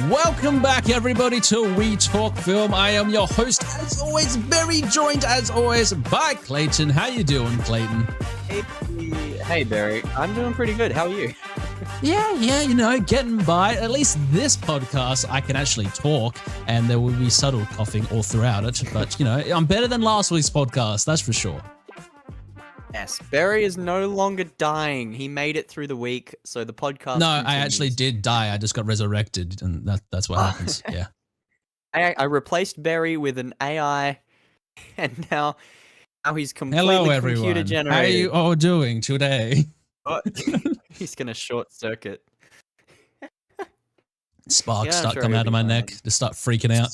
Welcome back, everybody, to We Talk Film. I am your host, as always, Barry, joined as always by Clayton. How you doing, Clayton? Hey, Barry. I'm doing pretty good. How are you? Yeah, getting by. At least this podcast, I can actually talk, and there will be subtle coughing all throughout it. But, I'm better than last week's podcast, that's for sure. Yes, Barry is no longer dying. He made it through the week, so the podcast No, continues. I actually did die. I just got resurrected, and that's what happens. Yeah. I replaced Barry with an AI, and now he's completely Hello, everyone. computer generated. How are you all doing today? He's gonna short circuit. Sparks start coming out of my neck. Just start freaking out.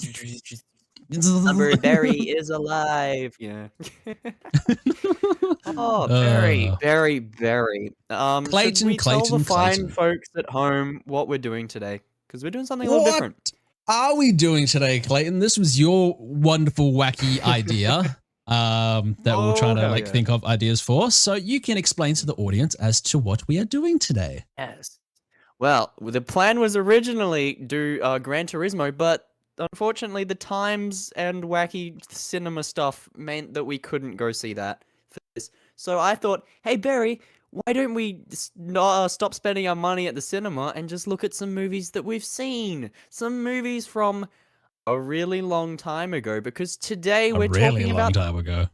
Barry is alive. Yeah. Oh, Barry. Should we tell the fine folks at home what we're doing today? Because we're doing something a little different. What are we doing today, Clayton? This was your wonderful, wacky idea that we're trying to think of ideas for. So you can explain to the audience as to what we are doing today. Yes. Well, the plan was originally do Gran Turismo, but unfortunately the times and wacky cinema stuff meant that we couldn't go see that for this. So I thought, hey, Barry, why don't we stop spending our money at the cinema and just look at some movies that we've seen? Some movies from a really long time ago, because today we're talking about... time ago.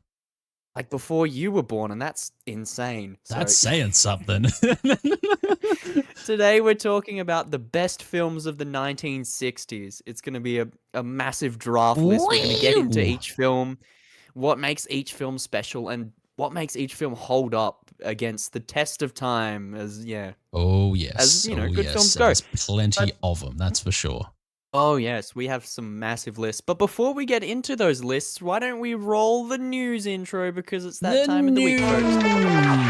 Like before you were born, and that's insane. That's saying something. Today we're talking about the best films of the 1960s. It's going to be a massive draft list. We're going to get into each film, what makes each film special, and what makes each film hold up against the test of time. Oh yes. As good films go. There's plenty of them, that's for sure. Oh yes, we have some massive lists. But before we get into those lists, why don't we roll the news intro, because it's that time of the week, folks.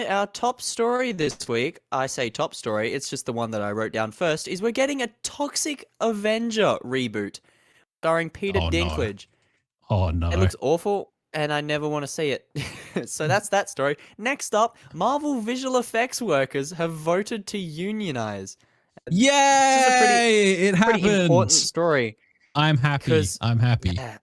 Our top story this week, I say top story, it's just the one that I wrote down first, is we're getting a Toxic Avenger reboot starring Peter Dinklage. No. Oh no. It looks awful, and I never want to see it. So that's that story. Next up, Marvel visual effects workers have voted to unionize. Yay! It happened. Pretty important story. I'm happy. Yeah.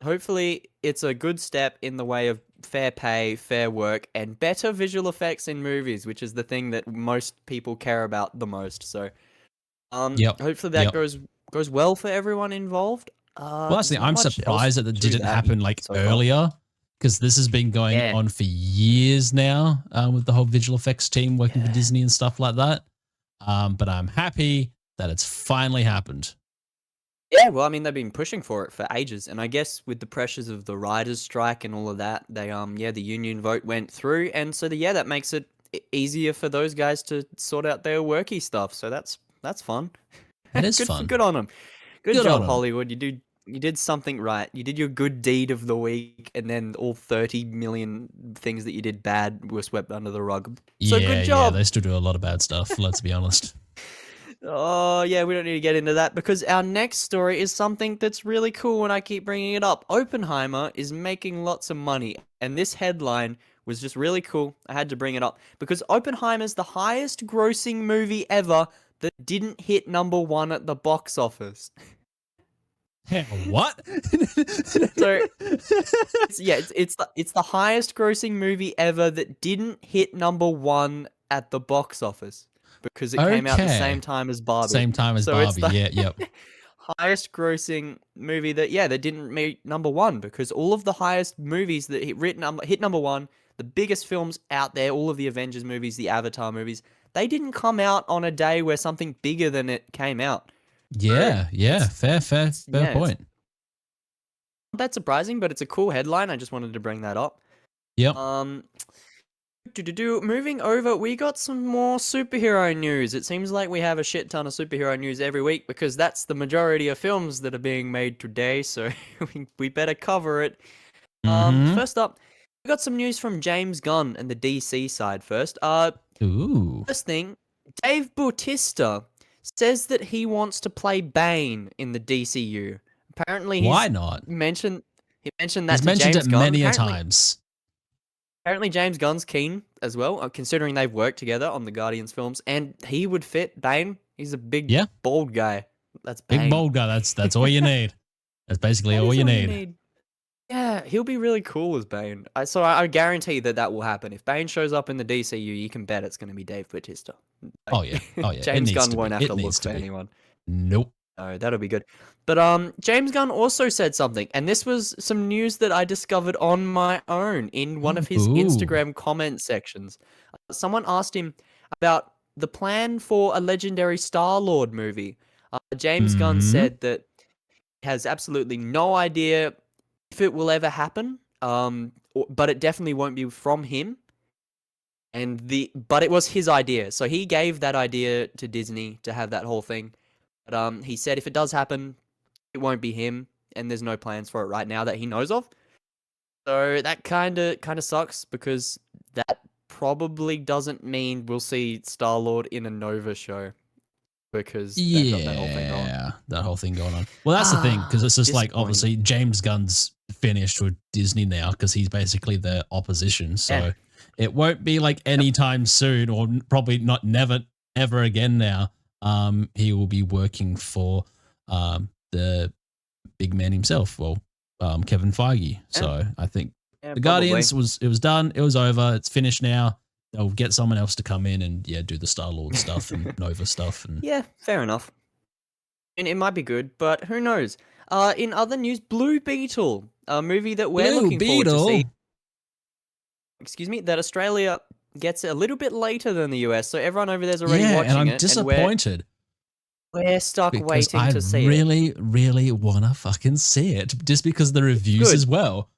Hopefully, it's a good step in the way of fair pay, fair work, and better visual effects in movies, which is the thing that most people care about the most. So, hopefully that goes well for everyone involved. Well, actually, I'm surprised that it didn't happen earlier, because this has been going on for years now with the whole visual effects team working for Disney and stuff like that. But I'm happy that it's finally happened. Yeah, well, I mean, they've been pushing for it for ages, and I guess with the pressures of the writers' strike and all of that, the union vote went through, and so that makes it easier for those guys to sort out their worky stuff. So that's fun. It is fun. Good on them. Good job, Hollywood. You did something right. You did your good deed of the week, and then all 30 million things that you did bad were swept under the rug. So good job. Yeah, they still do a lot of bad stuff, let's be honest. Oh, yeah, we don't need to get into that, because our next story is something that's really cool, and I keep bringing it up. Oppenheimer is making lots of money, and this headline was just really cool. I had to bring it up, because Oppenheimer's the highest grossing movie ever that didn't hit #1 at the box office. What? So, it's the highest grossing movie ever that didn't hit #1 at the box office, because it came out the same time as Barbie. Same time as Barbie, it's the yep. highest grossing movie that didn't meet #1, because all of the highest movies that hit #1, the biggest films out there, all of the Avengers movies, the Avatar movies, they didn't come out on a day where something bigger than it came out. Yeah, fair point. Not that surprising, but it's a cool headline. I just wanted to bring that up. Yep. Moving over, we got some more superhero news. It seems like we have a shit ton of superhero news every week, because that's the majority of films that are being made today, so we better cover it. First up, we got some news from James Gunn and the DC side first. First thing, Dave Bautista says that he wants to play Bane in the DCU. Apparently, why not? He mentioned that He's to mentioned James it Gunn. many a times. Apparently, James Gunn's keen as well, considering they've worked together on the Guardians films, and he would fit Bane. He's a big, Yeah, bald guy. That's big Bane. bold guy. That's all you need. That's basically That all is you all you need. need. Yeah, he'll be really cool as Bane. I guarantee that will happen. If Bane shows up in the DCU, you can bet it's going to be Dave Bautista. Oh yeah, oh yeah. It James needs Gunn to be. won't have It to needs look to for be. anyone. Nope. No, that'll be good. But James Gunn also said something, and this was some news that I discovered on my own in one of his Ooh. Instagram comment sections. Someone asked him about the plan for a legendary Star-Lord movie. James Gunn said that he has absolutely no idea if it will ever happen, but it definitely won't be from him. But it was his idea, so he gave that idea to Disney to have that whole thing. But he said if it does happen, it won't be him, and there's no plans for it right now that he knows of. So that kind of sucks because that probably doesn't mean we'll see Star-Lord in a Nova show because they've got that whole thing going. Yeah, that whole thing going on. Well, that's the thing, because it's just like, obviously James Gunn's finished with Disney now because he's basically their opposition. So it won't be like anytime soon, or probably not never ever again now. He will be working for the big man himself, well, Kevin Feige. So I think the Guardians was done. It was over. It's finished now. They'll get someone else to come in and do the Star-Lord stuff and Nova stuff. And yeah, fair enough. And it might be good, but who knows? In other news, Blue Beetle, a movie that we're looking forward to see. Excuse me, that Australia gets it a little bit later than the US, so everyone over there's already watching it. And I'm disappointed. We're stuck waiting to see it. I really want to fucking see it, just because of the reviews as well.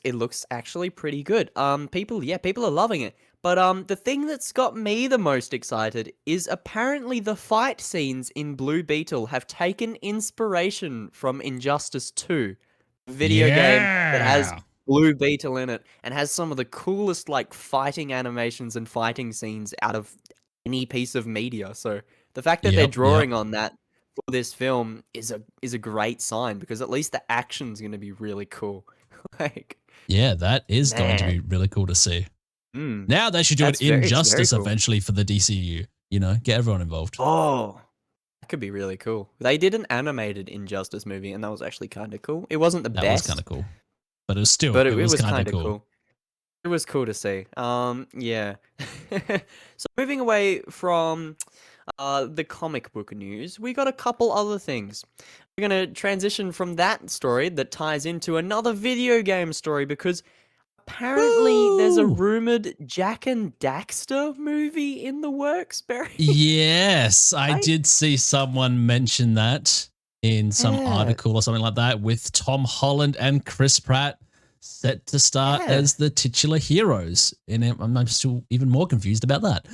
It looks actually pretty good. People are loving it. But the thing that's got me the most excited is apparently the fight scenes in Blue Beetle have taken inspiration from Injustice 2, a video game that has Blue Beetle in it and has some of the coolest like fighting animations and fighting scenes out of any piece of media. So the fact that they're drawing on that for this film is a great sign, because at least the action's going to be really cool. That is going to be really cool to see. Now they should do it Injustice eventually for the DCU. Get everyone involved. Oh, that could be really cool. They did an animated Injustice movie, and that was actually kind of cool. It wasn't the best. That was kind of cool, but it was still. But it was kind of cool. It was cool to see. Yeah. So moving away from the comic book news, we got a couple other things. We're going to transition from that story that ties into another video game story, because apparently there's a rumored Jak and Daxter movie in the works, Barry. Yes, I did see someone mention that in some article or something like that, with Tom Holland and Chris Pratt set to star as the titular heroes. And I'm still even more confused about that.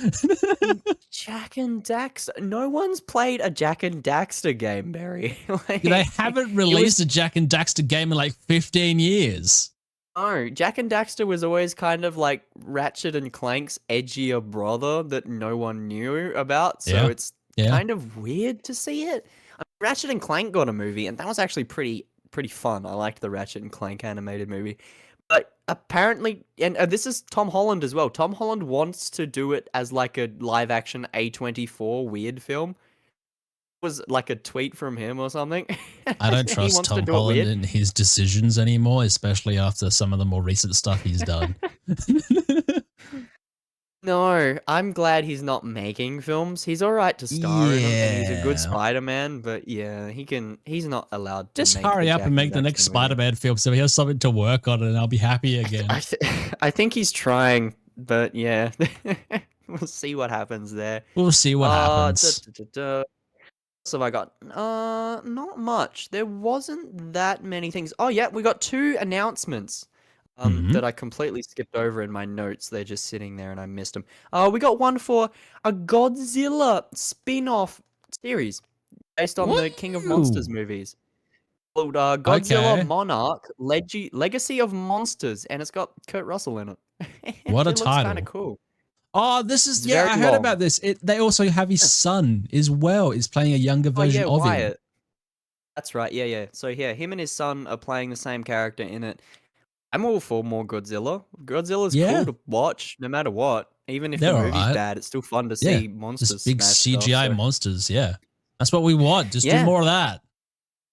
Jak and Daxter. No one's played a Jak and Daxter game, Barry. They haven't released a Jak and Daxter game in like 15 years. No, Jak and Daxter was always kind of like Ratchet and Clank's edgier brother that no one knew about. So it's kind of weird to see it. Ratchet and Clank got a movie, and that was actually pretty fun. I liked the Ratchet and Clank animated movie. But apparently, and this is Tom Holland as well. Tom Holland wants to do it as like a live action A24 weird film. It was like a tweet from him or something. I don't trust Tom Holland in his decisions anymore, especially after some of the more recent stuff he's done. No, I'm glad he's not making films. He's all right to star in them, and he's a good Spider-Man, but yeah, he's not allowed to just hurry up and make the next Spider-Man film so he has something to work on and I'll be happy again. I think he's trying, but yeah. We'll see what happens there. We'll see what happens. What have I got? Not much. There wasn't that many things. Oh yeah, we got 2 announcements. That I completely skipped over in my notes. They're just sitting there and I missed them. We got one for a Godzilla spin-off series based on the King of Monsters movies. Called Godzilla Monarch Legacy of Monsters, and it's got Kurt Russell in it. What a title. Looks kind of cool. Oh, this is, I heard about this. They also have his son as well, is playing a younger version of Wyatt. him. That's right, yeah. So yeah, him and his son are playing the same character in it. I'm all for more Godzilla. Godzilla's Yeah. cool to watch, no matter what. Even if They're the all movie's right. bad, it's still fun to Yeah. see Just monsters big smash CGI stuff. So. monsters. Yeah. That's what we want. Just do Yeah. more of that.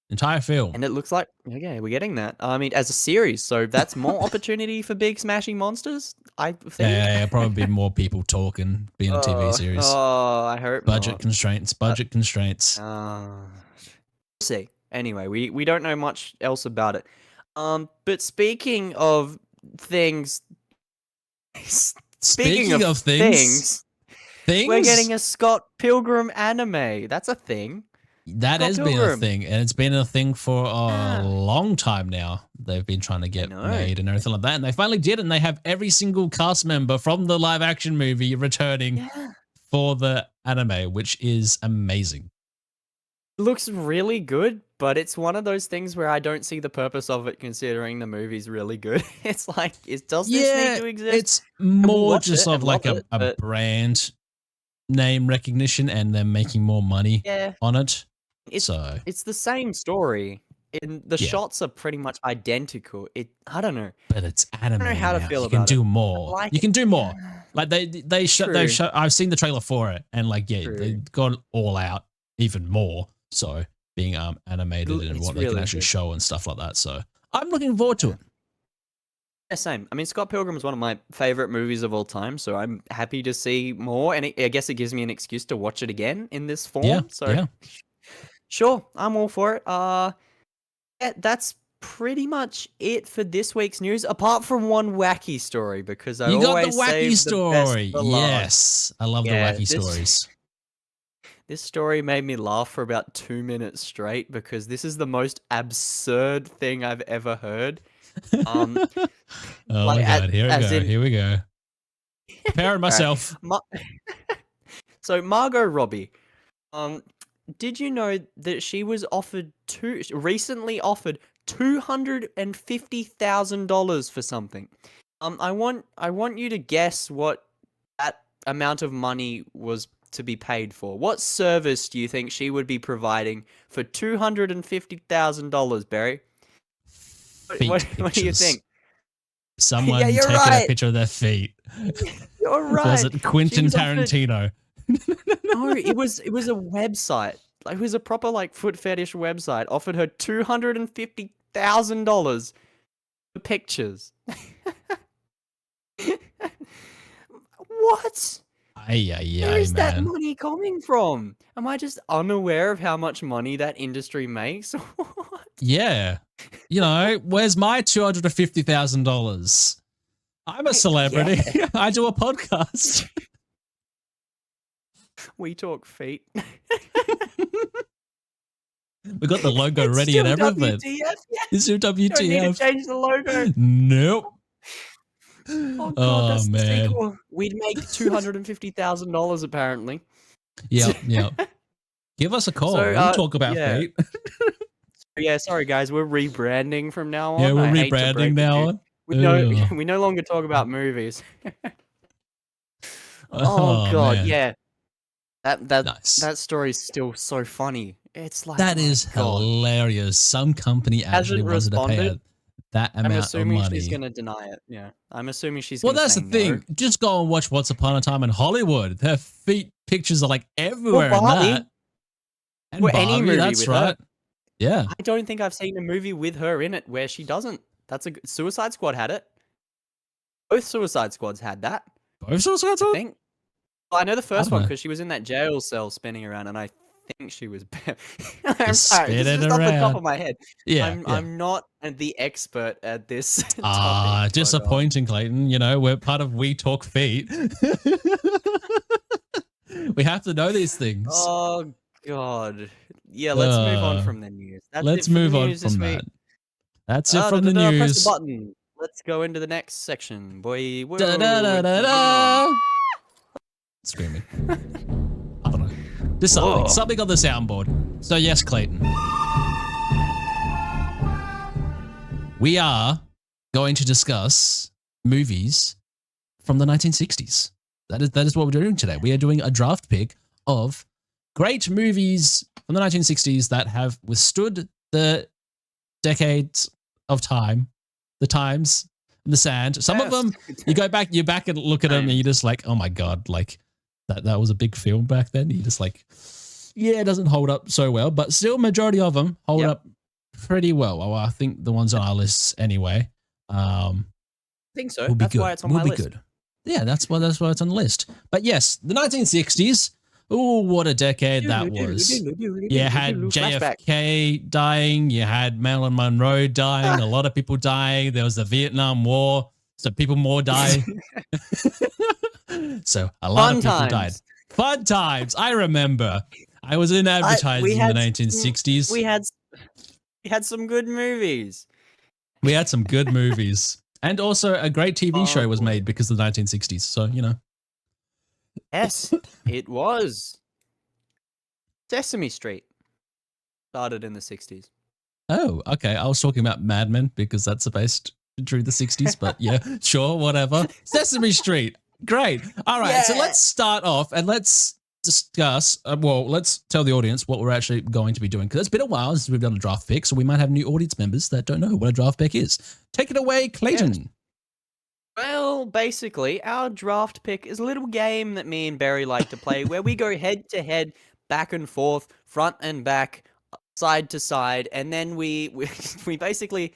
Entire film. And it looks like, yeah, we're getting that. I mean, as a series, so that's more opportunity for big smashing monsters, I think. Yeah, probably more people talking, being a TV series. I hope Budget not. constraints. Budget constraints. We'll see. Anyway, we don't know much else about it. But speaking of things, Speaking of things, we're getting a Scott Pilgrim anime. That's a thing. That Scott has been a Pilgrim. thing, and it's been a thing for a long time now. They've been trying to get made and everything like that, and they finally did it, and they have every single cast member from the live action movie returning for the anime, which is amazing. Looks really good, but it's one of those things where I don't see the purpose of it considering the movie's really good. It's like, does this need to exist? It's more just of like a brand name recognition and them making more money on it. It's the same story. And the shots are pretty much identical. I don't know. But it's anime. I don't know how to feel about it. You can do more. You can do more. Like they show. I've seen the trailer for it, and like they've gone all out even more. So being animated and what they can actually show and stuff like that. So I'm looking forward to it. Yeah, same. I mean, Scott Pilgrim is one of my favorite movies of all time, so I'm happy to see more. And I guess it gives me an excuse to watch it again in this form. Yeah. So sure, I'm all for it. Yeah, that's pretty much it for this week's news, apart from one wacky story, because I always save the best for last. Yes, I love the wacky stories. This story made me laugh for about 2 minutes straight because this is the most absurd thing I've ever heard. Oh my god! Here we go. Preparing myself. So Margot Robbie, did you know that she was recently offered $250,000 for something? I want you to guess what that amount of money was to be paid for. What service do you think she would be providing for $250,000, Barry? What do you think? Someone taking a picture of their feet. You're right. Was it Quentin Tarantino? No, it was a website. Like, it was a proper like foot fetish website. Offered her $250,000 for pictures. What? Where is that money coming from? Am I just unaware of how much money that industry makes? What? Yeah. You know, where's my $250,000? I'm a celebrity. Yeah. I do a podcast. We talk feet. We got the logo ready and everything. WTF? It's still WTF. Don't need to change the logo. Nope. Oh god, that's the sequel. We'd make $250,000 apparently. Yeah. Give us a call. We'll talk about fate. Yeah, sorry guys, we're rebranding from now on. Yeah, we're rebranding now on. We no longer talk about movies. Oh god, man. Yeah. That story is still so funny. It's like that is hilarious. Some company actually wanted to pay that amount of money. I'm assuming she's going to deny it. Yeah. I'm assuming she's going to that's the thing. No. Just go and watch Once Upon a Time in Hollywood. Her feet pictures are like everywhere in that. And Barbie, any movie that's with right. Her. Yeah. I don't think I've seen a movie with her in it where she doesn't. Suicide Squad had it. Both Suicide Squads had that. Both Suicide Squads? I think. Well, I know the first one because she was in that jail cell spinning around, and I think she was. I'm sorry, this is just off the top of my head. Yeah, I'm not the expert at this. Disappointing, Clayton. You know, we're part of We Talk Feet. We have to know these things. Oh God. Yeah, let's move on from the news. Let's move on from that. That's it from the news. Press the button. Let's go into the next section, boy. Screaming. I don't know. Just something on the soundboard. So yes, Clayton. We are going to discuss movies from the 1960s. That is what we're doing today. We are doing a draft pick of great movies from the 1960s that have withstood the decades of time, the times in the sand. Some of them, you back and look at them, and you're just like, oh my god, like that was a big film back then. You just like, yeah, it doesn't hold up so well, but still, majority of them hold up pretty well. Well, I think the ones on our lists anyway. I think so. Will be that's good. why it's on my list. Good. Yeah, that's why it's on the list. But yes, the 1960s. Oh, what a decade that was. You had JFK dying. You had Marilyn Monroe dying. A lot of people dying. There was the Vietnam War. So people more died. So a lot of people died. Fun times. I remember. I was in advertising in the 1960s. We had some good movies. We had some good movies. And also a great TV show was made because of the 1960s. So, you know. Yes, it was. Sesame Street started in the 60s. Oh, okay. I was talking about Mad Men because that's based through the 60s, but yeah, sure, whatever. Sesame Street. Great. All right. So let's start off and let's discuss. Let's tell the audience what we're actually going to be doing because it's been a while since we've done a draft pick, so we might have new audience members that don't know what a draft pick is. Take it away, Clayton. Yes. Well, basically, our draft pick is a little game that me and Barry like to play where we go head to head, back and forth, front and back, side to side, and then we basically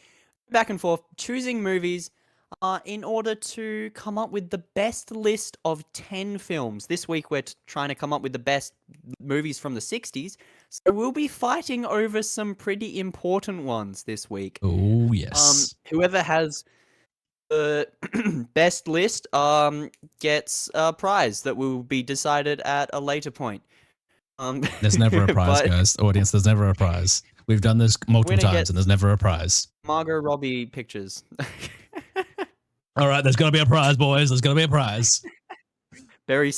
back and forth choosing movies in order to come up with the best list of 10 films. This week we're trying to come up with the best movies from the 60s, so we'll be fighting over some pretty important ones this week. Oh, yes. Whoever has the best list gets a prize that will be decided at a later point. There's never a prize, guys. Audience, there's never a prize. We've done this multiple times, and there's never a prize. Margot Robbie pictures. All right, there's gonna be a prize, boys. There's gonna be a prize. Barry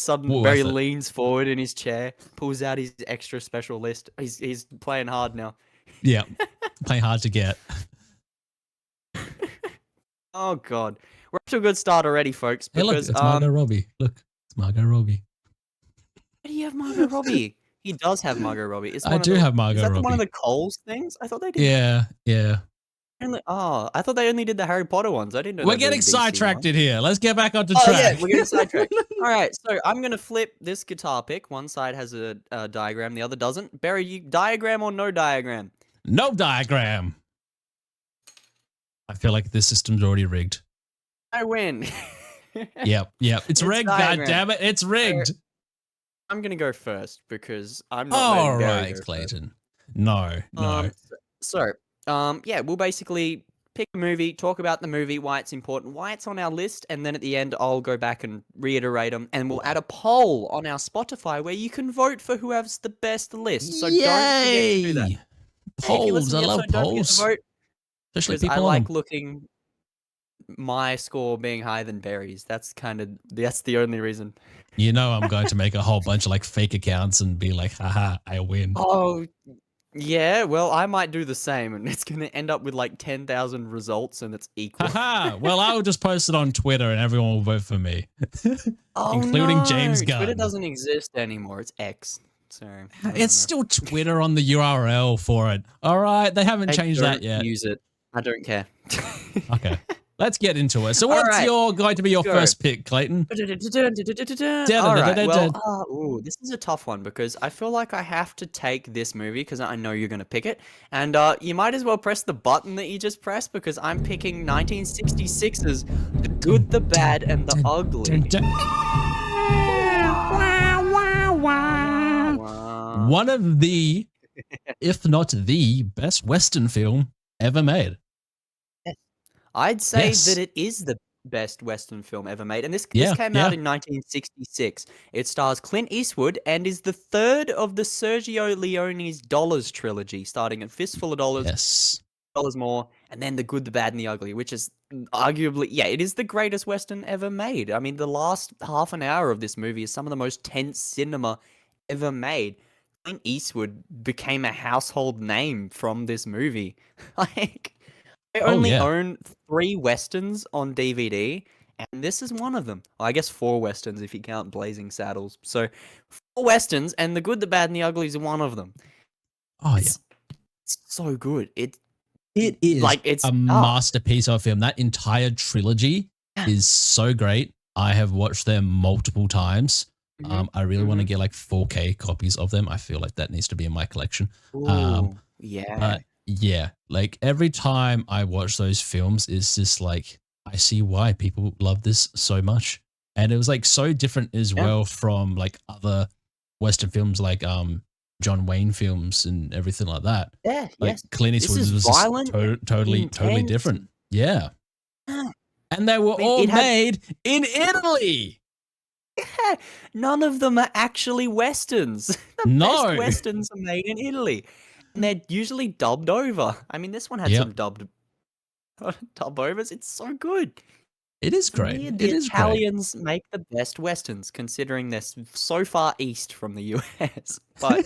leans forward in his chair, pulls out his extra special list. He's playing hard now. Yeah, playing hard to get. Oh god, we're up to a good start already, folks. Because, hey, look, it's Margot Robbie. Look, it's Margot Robbie. Why do you have Margot Robbie? He does have Margot Robbie. I do have Margot Robbie. Is that one of the Coles things? I thought they did. Yeah. I thought they only did the Harry Potter ones. I didn't know. We're getting sidetracked in here. Let's get back onto track. Yeah, we're getting sidetracked. All right, so I'm gonna flip this guitar pick. One side has a diagram, the other doesn't. Barry, you diagram or no diagram? No diagram. I feel like this system's already rigged. I win. Yep. It's rigged. God damn it! It's rigged. I'm gonna go first because I'm not. All right, Clayton. No. We'll basically pick a movie, talk about the movie, why it's important, why it's on our list, and then at the end, I'll go back and reiterate them, and we'll add a poll on our Spotify where you can vote for who has the best list. So don't forget to do that. Polls. I love polls. Vote, especially people. I like looking my score being higher than Barry's. That's the only reason. You know, I'm going to make a whole bunch of like fake accounts and be like, haha, I win. Oh, yeah. Well, I might do the same, and it's going to end up with like 10,000 results, and it's equal. Haha. Well, I'll just post it on Twitter, and everyone will vote for me, including James Gunn. Twitter doesn't exist anymore. It's X. Sorry. It's still Twitter on the URL for it. All right, they haven't changed that yet. Use it. I don't care. Okay. Let's get into it. So what's going to be your first pick, Clayton? All right. Well, this is a tough one because I feel like I have to take this movie because I know you're going to pick it. And you might as well press the button that you just pressed because I'm picking 1966's The Good, the Bad, and the Ugly. One of the, if not the best Western film ever made. I'd say that it is the best Western film ever made. And this came out in 1966. It stars Clint Eastwood and is the third of the Sergio Leone's Dollars trilogy, starting at Fistful of Dollars, Dollars More, and then The Good, the Bad, and the Ugly, which is arguably, it is the greatest Western ever made. I mean, the last half an hour of this movie is some of the most tense cinema ever made. Clint Eastwood became a household name from this movie. I only own 3 Westerns on DVD, and this is one of them. Well, I guess 4 Westerns if you count Blazing Saddles. So 4 Westerns, and The Good, the Bad, and the Ugly is one of them. Oh, it's so good. It It is like it's a masterpiece of a film. That entire trilogy is so great. I have watched them multiple times. I really want to get like 4K copies of them. I feel like that needs to be in my collection. Yeah. But yeah, like every time I watch those films, it's just like I see why people love this so much. And it was like so different as well from like other Western films like John Wayne films and everything like that. Yeah, Like yes. Clint This Eastwood is was just violent, totally intense. different. Yeah. Yeah. And they were all made in Italy. Yeah, none of them are actually westerns. The best westerns are made in Italy, and they're usually dubbed over. I mean, this one had some dub overs. It's so good. It is great. Weird. The Italians make the best westerns, considering they're so far east from the US. But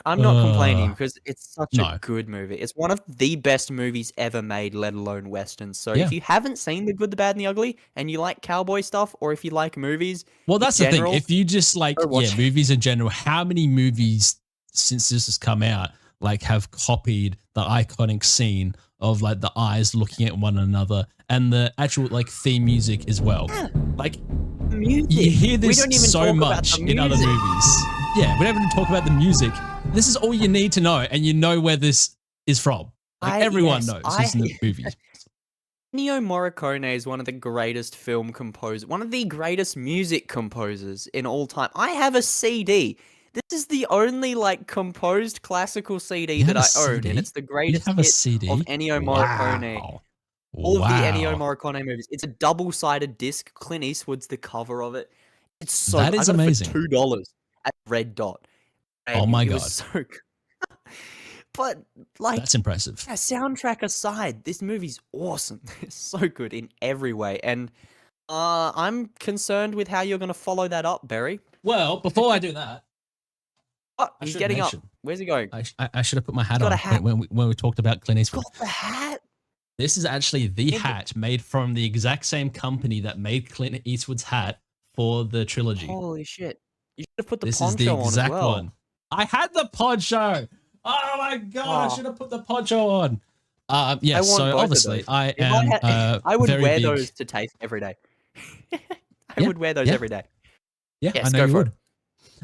I'm not complaining because it's such a good movie. It's one of the best movies ever made, let alone westerns. So if you haven't seen The Good, the Bad, and the Ugly, and you like cowboy stuff, or if you like movies, well, that's the thing. If you just like movies in general, how many movies since this has come out like have copied the iconic scene of like the eyes looking at one another and the actual like theme music as well? Like music. You hear this so much in other movies. Yeah, we don't even talk about the music. This is all you need to know, and you know where this is from. Like everyone knows who's in the movie. Ennio Morricone is one of the greatest film composers, one of the greatest music composers in all time. I have a CD. This is the only like composed classical CD that I own, and it's the greatest hit of Ennio Morricone. All of the Ennio Morricone movies. It's a double-sided disc. Clint Eastwood's the cover of it. It's so that is amazing. For $2 at Red Dot. And oh my god! Was so good. But like that's impressive. Yeah, soundtrack aside, this movie's awesome. It's so good in every way, and I'm concerned with how you're going to follow that up, Barry. Well, before I do that. Oh, he's getting up. Where's he going? I should have put my hat on when we talked about Clint Eastwood. Got the hat? This is actually the hat made from the exact same company that made Clint Eastwood's hat for the trilogy. Holy shit. You should have put the poncho on as well. This is the exact one. I had the poncho. Oh my god, I should have put the poncho on. Yeah, so obviously I am I would wear those to taste every day. I would wear those every day. Yeah, yes, I know you would.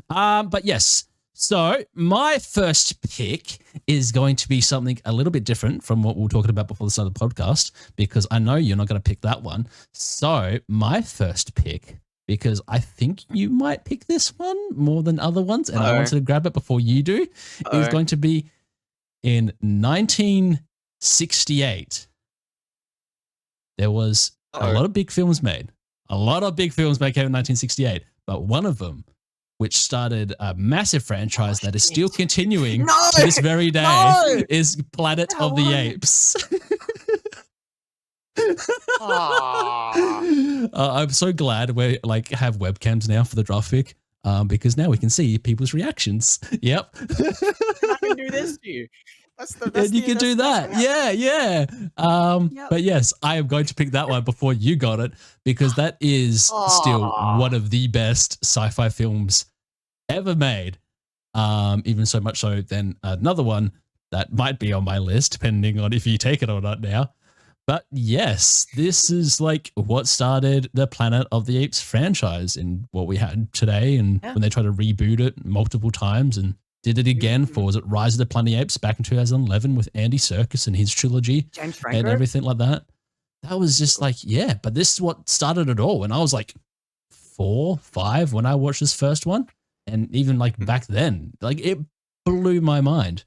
But yes. So my first pick is going to be something a little bit different from what we were talking about before the start of the podcast, because I know you're not going to pick that one. So my first pick, because I think you might pick this one more than other ones, and I wanted to grab it before you do, is going to be in 1968. There was a lot of big films made. A lot of big films made came in 1968, but one of them, which started a massive franchise that is still continuing to this very day, is Planet of the Apes. I'm so glad we like have webcams now for the draft pick, because now we can see people's reactions. Yep. I can do this to you. And you can do that. Yeah. But yes, I am going to pick that one before you got it, because that is still one of the best sci-fi films ever made. Even so much so than another one that might be on my list, depending on if you take it or not now. But yes, this is like what started the Planet of the Apes franchise and what we had today. And when they tried to reboot it multiple times and did it again for, was it Rise of the Planet of the Apes back in 2011 with Andy Serkis and his trilogy and everything like that. That was just like, yeah, but this is what started it all. And I was like 4, 5 when I watched this first one. And even like back then, like it blew my mind.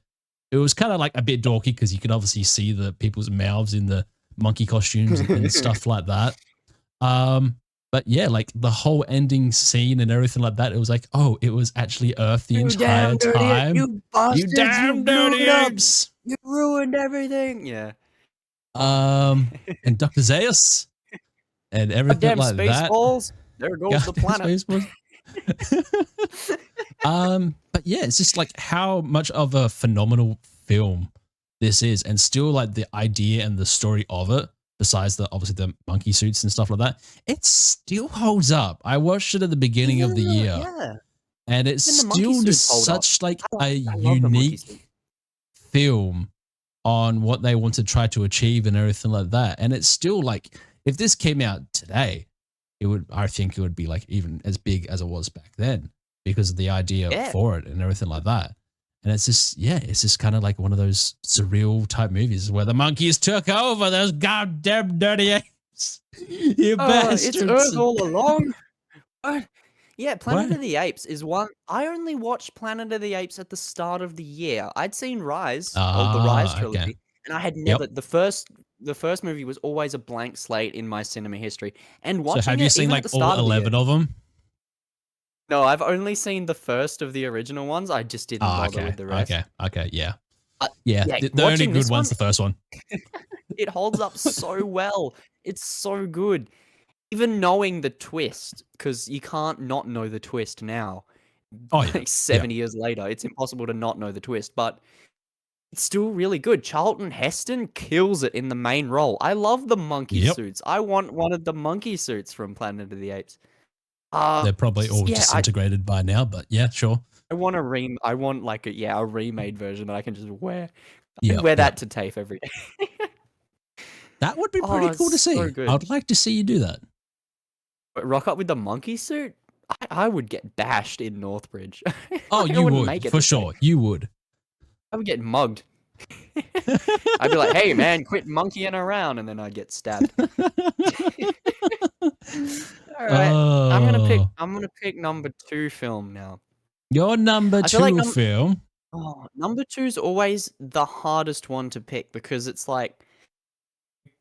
It was kind of like a bit dorky because you could obviously see the people's mouths in the monkey costumes and stuff like that. But yeah, like the whole ending scene and everything like that, it was like, oh, it was actually Earth the entire time. You bastards, you damn dirty apes. You ruined everything. Yeah. And Dr. Zaius and everything like that. Balls. There goes the planet. But yeah, it's just like how much of a phenomenal film this is, and still like the idea and the story of it, besides the obviously the monkey suits and stuff like that, it still holds up. I watched it at the beginning of the year, and it's still just such like a unique film on what they want to try to achieve and everything like that. And it's still like, if this came out today, I think it would be like even as big as it was back then because of the idea for it and everything like that. And it's just kind of like one of those surreal type movies where the monkeys took over those goddamn dirty apes. You bastards. It's Earth all along. Yeah, Planet of the Apes is one. I only watched Planet of the Apes at the start of the year. I'd seen Rise, the Rise trilogy, and I had never. The first movie was always a blank slate in my cinema history. And watching so have you seen like all 11 of them? No, I've only seen the first of the original ones. I just didn't bother with the rest. Okay, yeah. The only good one's the first one. It holds up so well. It's so good. Even knowing the twist, because you can't not know the twist now. Like 70 years later, it's impossible to not know the twist, but it's still really good. Charlton Heston kills it in the main role. I love the monkey suits. I want one of the monkey suits from Planet of the Apes. They're probably all disintegrated by now, but yeah, sure. I want like a remade version that I can just wear. I can wear that to TAFE every day. That would be pretty cool to see. So I would like to see you do that. But rock up with the monkey suit? I would get bashed in Northbridge. Oh, you would, for sure. You would. I would get mugged. I'd be like, hey, man, quit monkeying around, and then I'd get stabbed. All right, I'm gonna pick number 2 film now. Your number 2 film? Oh, number 2 is always the hardest one to pick because it's like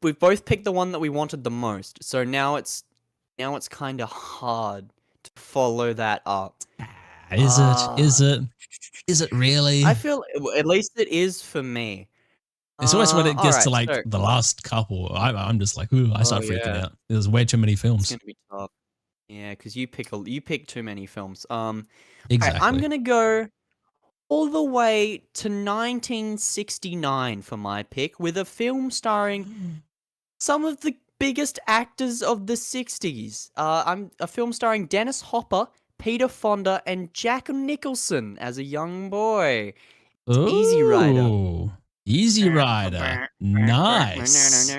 we've both picked the one that we wanted the most. So now it's kind of hard to follow that up. Is it really? I feel at least it is for me. It's always when it gets to like the last couple. I'm just like, ooh, I start freaking out. There's way too many films. It's gonna be tough. Yeah, because you pick too many films. Exactly. Right, I'm gonna go all the way to 1969 for my pick with a film starring some of the biggest actors of the 60s. I'm a film starring Dennis Hopper, Peter Fonda, and Jack Nicholson as a young boy. It's Easy Rider. Easy Rider. Nice.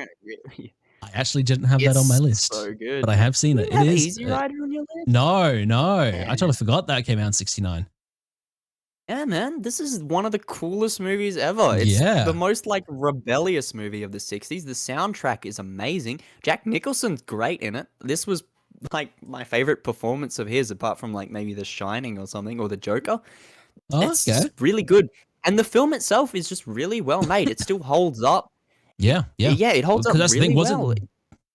I actually didn't have that on my list. So good. But I have seen it. It is Easy Rider on your list? No. I totally forgot that came out in 69. Yeah, man. This is one of the coolest movies ever. It's the most like rebellious movie of the 60s. The soundtrack is amazing. Jack Nicholson's great in it. This was like my favorite performance of his, apart from like maybe The Shining or something, or The Joker. It's really good. And the film itself is just really well made. It still holds up. Yeah, it holds up really well.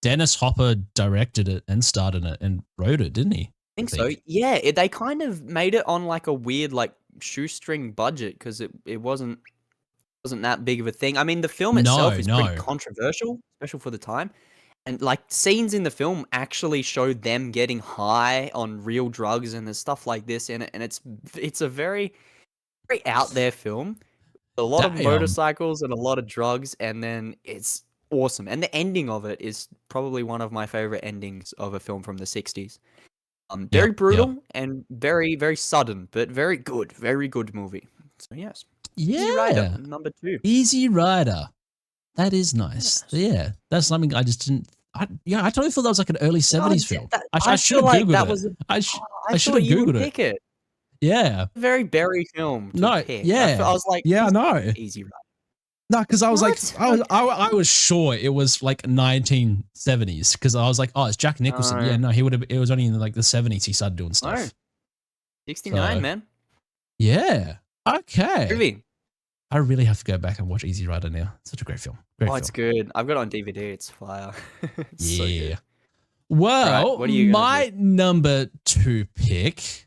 Dennis Hopper directed it and starred in it and wrote it, didn't he? I think so. Yeah, they kind of made it on like a weird like shoestring budget because it wasn't that big of a thing. I mean, the film itself is pretty controversial, especially for the time. And like scenes in the film actually show them getting high on real drugs and there's stuff like this in it. And it's a very, very out there film. A lot of motorcycles and a lot of drugs, and then it's awesome. And the ending of it is probably one of my favorite endings of a film from the 60s. Very brutal and very, very sudden, but very good movie. So yes. Yeah. Easy Rider, number 2. Easy Rider. That is nice. Yes. Yeah. That's something I just didn't. I totally thought that was like an early 70s film. I should have Googled it. I should have Googled it. Yeah. Very Berry film. Pick. Yeah. I was like, I know. Easy Rider. No, because I was like, I was sure it was like 1970s because I was like, oh, it's Jack Nicholson. Yeah, no, it was only in like the 70s he started doing stuff. No. 69, man. Yeah. Okay. Movie. I really have to go back and watch Easy Rider now. Such a great film. It's good. I've got it on DVD. It's fire. It's so good. Well, my number 2 pick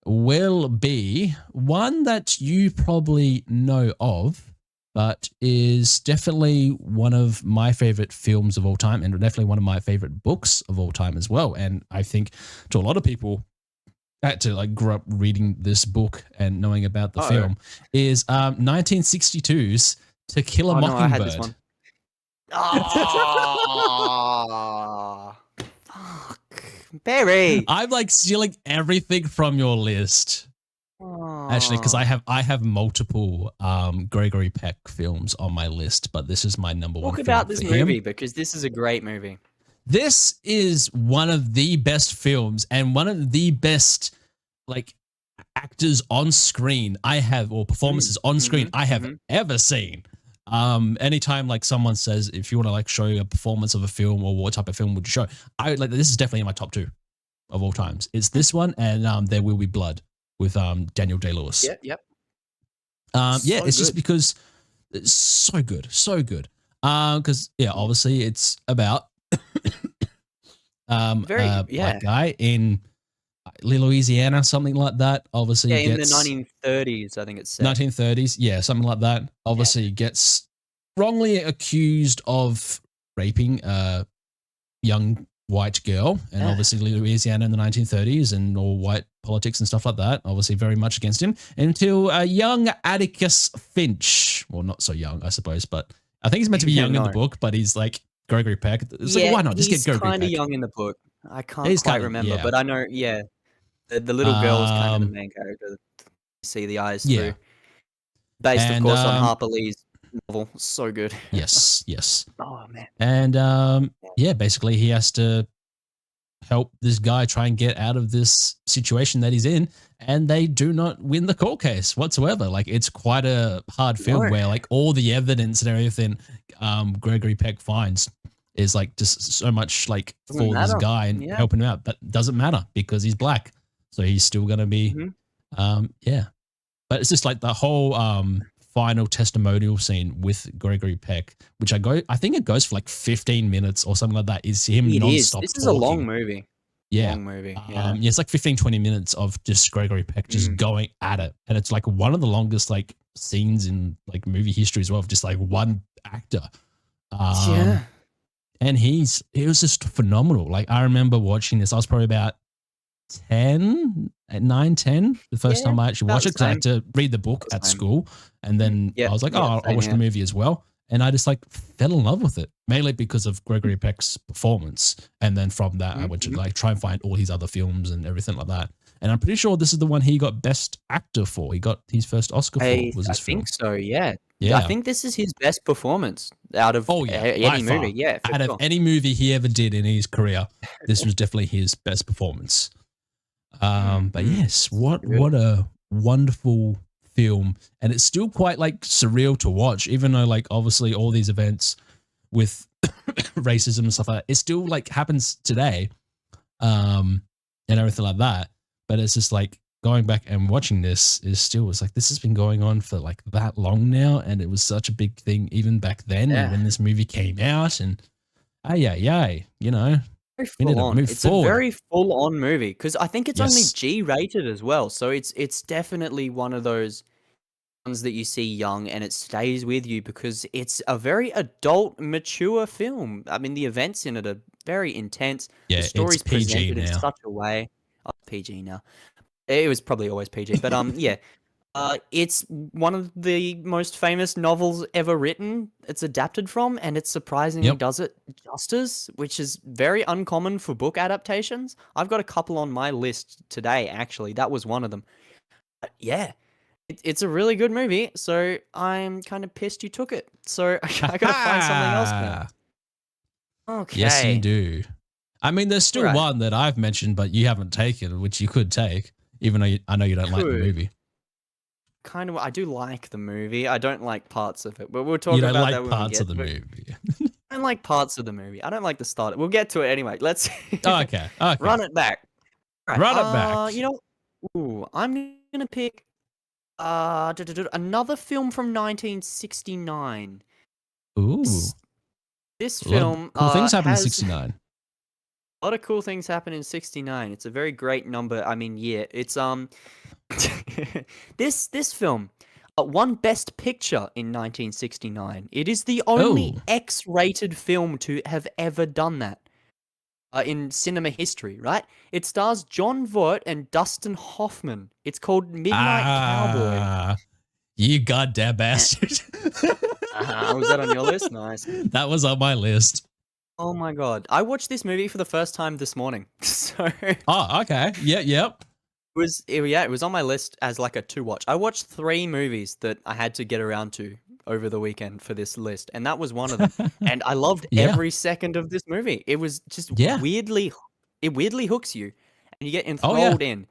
will be one that you probably know of, but is definitely one of my favorite films of all time and definitely one of my favorite books of all time as well. And I think to a lot of people had to like grow up reading this book and knowing about the film is 1962's To Kill a Mockingbird. No, I had this one. Oh, fuck. Barry. I'm like stealing everything from your list. Actually, because Oh. I have multiple Gregory Peck films on my list, but this is my number one Talk film about for this him. movie because this is a great movie. This is one of the best films and one of the best like actors on screen I have, or performances on screen I have ever seen. Anytime like someone says, if you want to like show a performance of a film or what type of film would you show, I like this is definitely in my top 2 of all times. It's this one and There Will Be Blood with Daniel Day-Lewis. Yep. Yeah, So it's just good. because it's so good, so good. Because yeah, obviously it's about Very, black guy in Louisiana, something like that. Obviously yeah, in the gets 1930s, I think it's set. 1930s, yeah, something like that. Yeah. Obviously gets wrongly accused of raping a young white girl, and obviously Louisiana in the 1930s and all white politics and stuff like that, obviously very much against him, until a young Atticus Finch, well, not so young, I suppose, but I think he's meant to be young in the book, but he's like Gregory Peck. It's like, why not? Just get Gregory kind of Peck. young in the book. I can't He's quite kind of, remember, yeah. but I know, yeah, the little girl is kind of the main character. See the eyes Yeah. through. Based, of And course, on Harper Lee's novel. So good. yes. Oh, man. And yeah, basically he has to help this guy try and get out of this situation that he's in, and they do not win the court case whatsoever. Like it's quite a hard film where like all the evidence and everything Gregory Peck finds is like just so much like for this guy and helping him out, but doesn't matter because he's black, so he's still gonna be yeah. But it's just like the whole final testimonial scene with Gregory Peck, which I think it goes for like 15 minutes or something like that, is him nonstop This talking. is a long movie. Yeah. Long movie. Yeah. It's like 15, 20 minutes of just Gregory Peck just going at it. And it's like one of the longest like scenes in like movie history as well, of just like one actor. Yeah. And it was just phenomenal. Like I remember watching this, I was probably about 10, 9, 10, the first time I actually watched it, because I had to read the book at school. And then I was like, oh, I'll watch the movie as well. And I just like fell in love with it, mainly because of Gregory Peck's performance. And then from that, I went to like try and find all his other films and everything like that. And I'm pretty sure this is the one he got Best Actor for. He got his first Oscar for. Was this film? I think so. Yeah. I think this is his best performance out of any movie. Yeah. Out of any movie he ever did in his career, this was definitely his best performance. But yes, what a wonderful film, and it's still quite like surreal to watch, even though like obviously all these events with racism and stuff like that, it still like happens today, and everything like that. But it's just like going back and watching this is still, it's like this has been going on for like that long now, and it was such a big thing even back then when this movie came out, and you know. It's a very full-on movie because I think it's only G-rated as well. So it's definitely one of those ones that you see young and it stays with you because it's a very adult, mature film. I mean, the events in it are very intense. Yeah, the story's it's PG presented now. in such a way. Oh, PG now. It was probably always PG, but yeah. It's one of the most famous novels ever written. It's adapted from, and it surprisingly does it justice, which is very uncommon for book adaptations. I've got a couple on my list today, actually. That was one of them. But yeah, it's a really good movie, so I'm kind of pissed you took it. So I gotta find something else now. Okay. Yes, you do. I mean, there's still one that I've mentioned, but you haven't taken, which you could take, even though I know you don't like the movie. Kind of, I do like the movie. I don't like parts of it, but we'll talk about that when we get to it. You don't like parts of the movie. I don't like parts of the movie. I don't like the start. We'll get to it anyway. Let's okay. Run it back. Right. Run it back. You know, I'm gonna pick another film from 1969. Ooh. This film cool things happen in 69. A lot of cool things happen in 69. It's a very great number. I mean, yeah, it's this film won Best Picture in 1969. It is the only X-rated film to have ever done that in cinema history, right? It stars John Voight and Dustin Hoffman. It's called Midnight Cowboy. You goddamn bastard. Was that on your list? Nice. That was on my list. Oh my god. I watched this movie for the first time this morning. So okay. Yep. It was on my list as like a to watch. I watched 3 movies that I had to get around to over the weekend for this list, and that was one of them. And I loved Yeah. every second of this movie. It was just Yeah. it weirdly hooks you, and you get Oh yeah. enthralled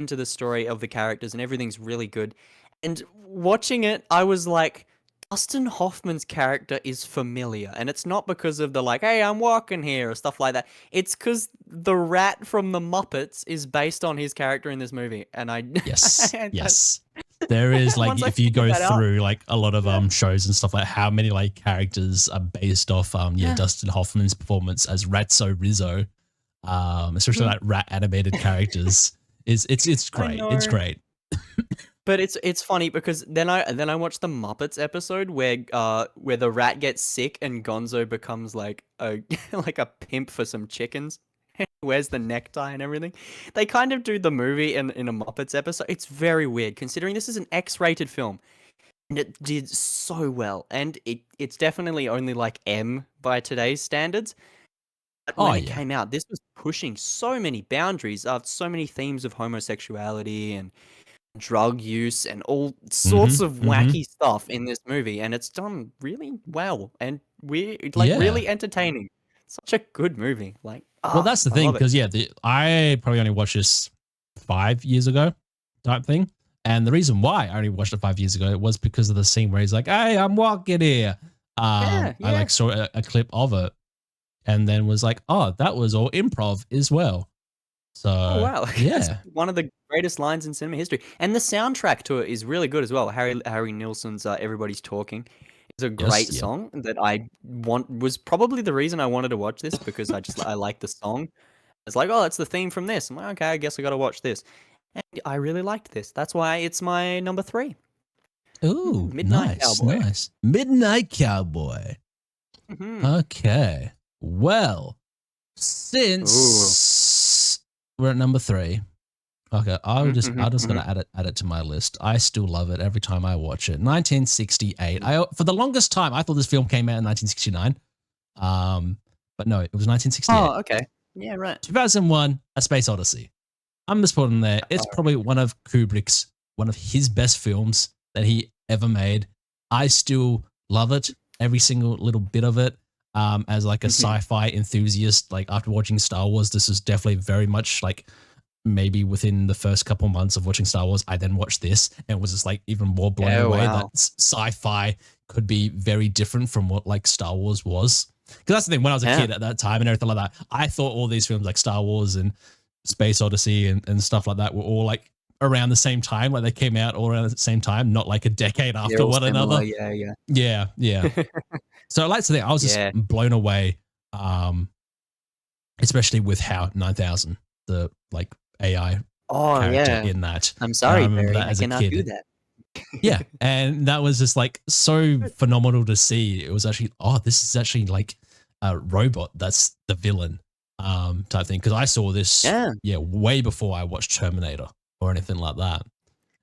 into the story of the characters, and everything's really good. And watching it, I was like, Dustin Hoffman's character is familiar, and it's not because of the like, "Hey, I'm walking here" or stuff like that. It's because the rat from the Muppets is based on his character in this movie, and I Yes. and Yes. There is like once I if you figured go that out, through like a lot of yeah, shows and stuff like how many like characters are based off yeah, Dustin Hoffman's performance as Ratso Rizzo, especially mhm. like rat animated characters is it's I great. It's know. great. But it's funny because then I watched the Muppets episode where the rat gets sick and Gonzo becomes like a like a pimp for some chickens. Wears the necktie and everything. They kind of do the movie in a Muppets episode. It's very weird considering this is an X-rated film and it did so well. And it's definitely only like M by today's standards. But Oh when it yeah. came out, this was pushing so many boundaries of so many themes of homosexuality and drug use and all sorts Mhm. of Mhm. wacky stuff in this movie, and it's done really well and Yeah. really entertaining. Such a good movie. Well, that's the I thing love it. because I probably only watched this 5 years ago, type thing. And the reason why I only watched it 5 years ago was because of the scene where he's like, "Hey, I'm walking here." Yeah, I yeah. like saw a clip of it, and then was like, "Oh, that was all improv as well." Oh, So wow. That's yeah, one of the greatest lines in cinema history, and the soundtrack to it is really good as well. Harry Nilsson's "Everybody's Talking" is a yes, great yeah. song that I want was probably the reason I wanted to watch this because I like the song. It's like, "Oh, it's the theme from this." I'm like, "Okay, I guess I gotta watch this." And I really liked this. That's why it's my number 3. Ooh, Midnight nice, Cowboy. nice. Midnight Cowboy. Mhm. Okay. Well, Ooh. since we're at number 3, okay, Mhm, I'll just mhm. gonna add it to my list. I still love it every time I watch it. 1968. I for the longest time I thought this film came out in 1969. Um, but no, it was 1968. Oh, okay. Yeah, right. 2001, A Space Odyssey. I'm just putting there. It's Oh, probably one of his best films that he ever made. I still love it, every single little bit of it. As like a mhm. sci-fi enthusiast, like after watching Star Wars, this is definitely very much like maybe within the first couple months of watching Star Wars, I then watched this and was just like even more blown Oh, away that wow. sci-fi could be very different from what like Star Wars was. Because that's the thing, when I was a Yeah. kid at that time and everything like that, I thought all these films like Star Wars and Space Odyssey and stuff like that were all like around the same time, like they came out all around the same time, not like a decade They're after all one similar, another. yeah, yeah. Yeah, yeah. So I like to think I was just Yeah. blown away, um, especially with how 9000, the like AI Oh, character yeah. in that. I'm And I sorry, remember Barry, that I as a cannot do kid. that. Yeah, and that was just like so phenomenal to see. It was actually, oh, this is actually like a robot that's the villain, type thing. Because I saw this, Yeah, yeah, way before I watched Terminator or anything like that,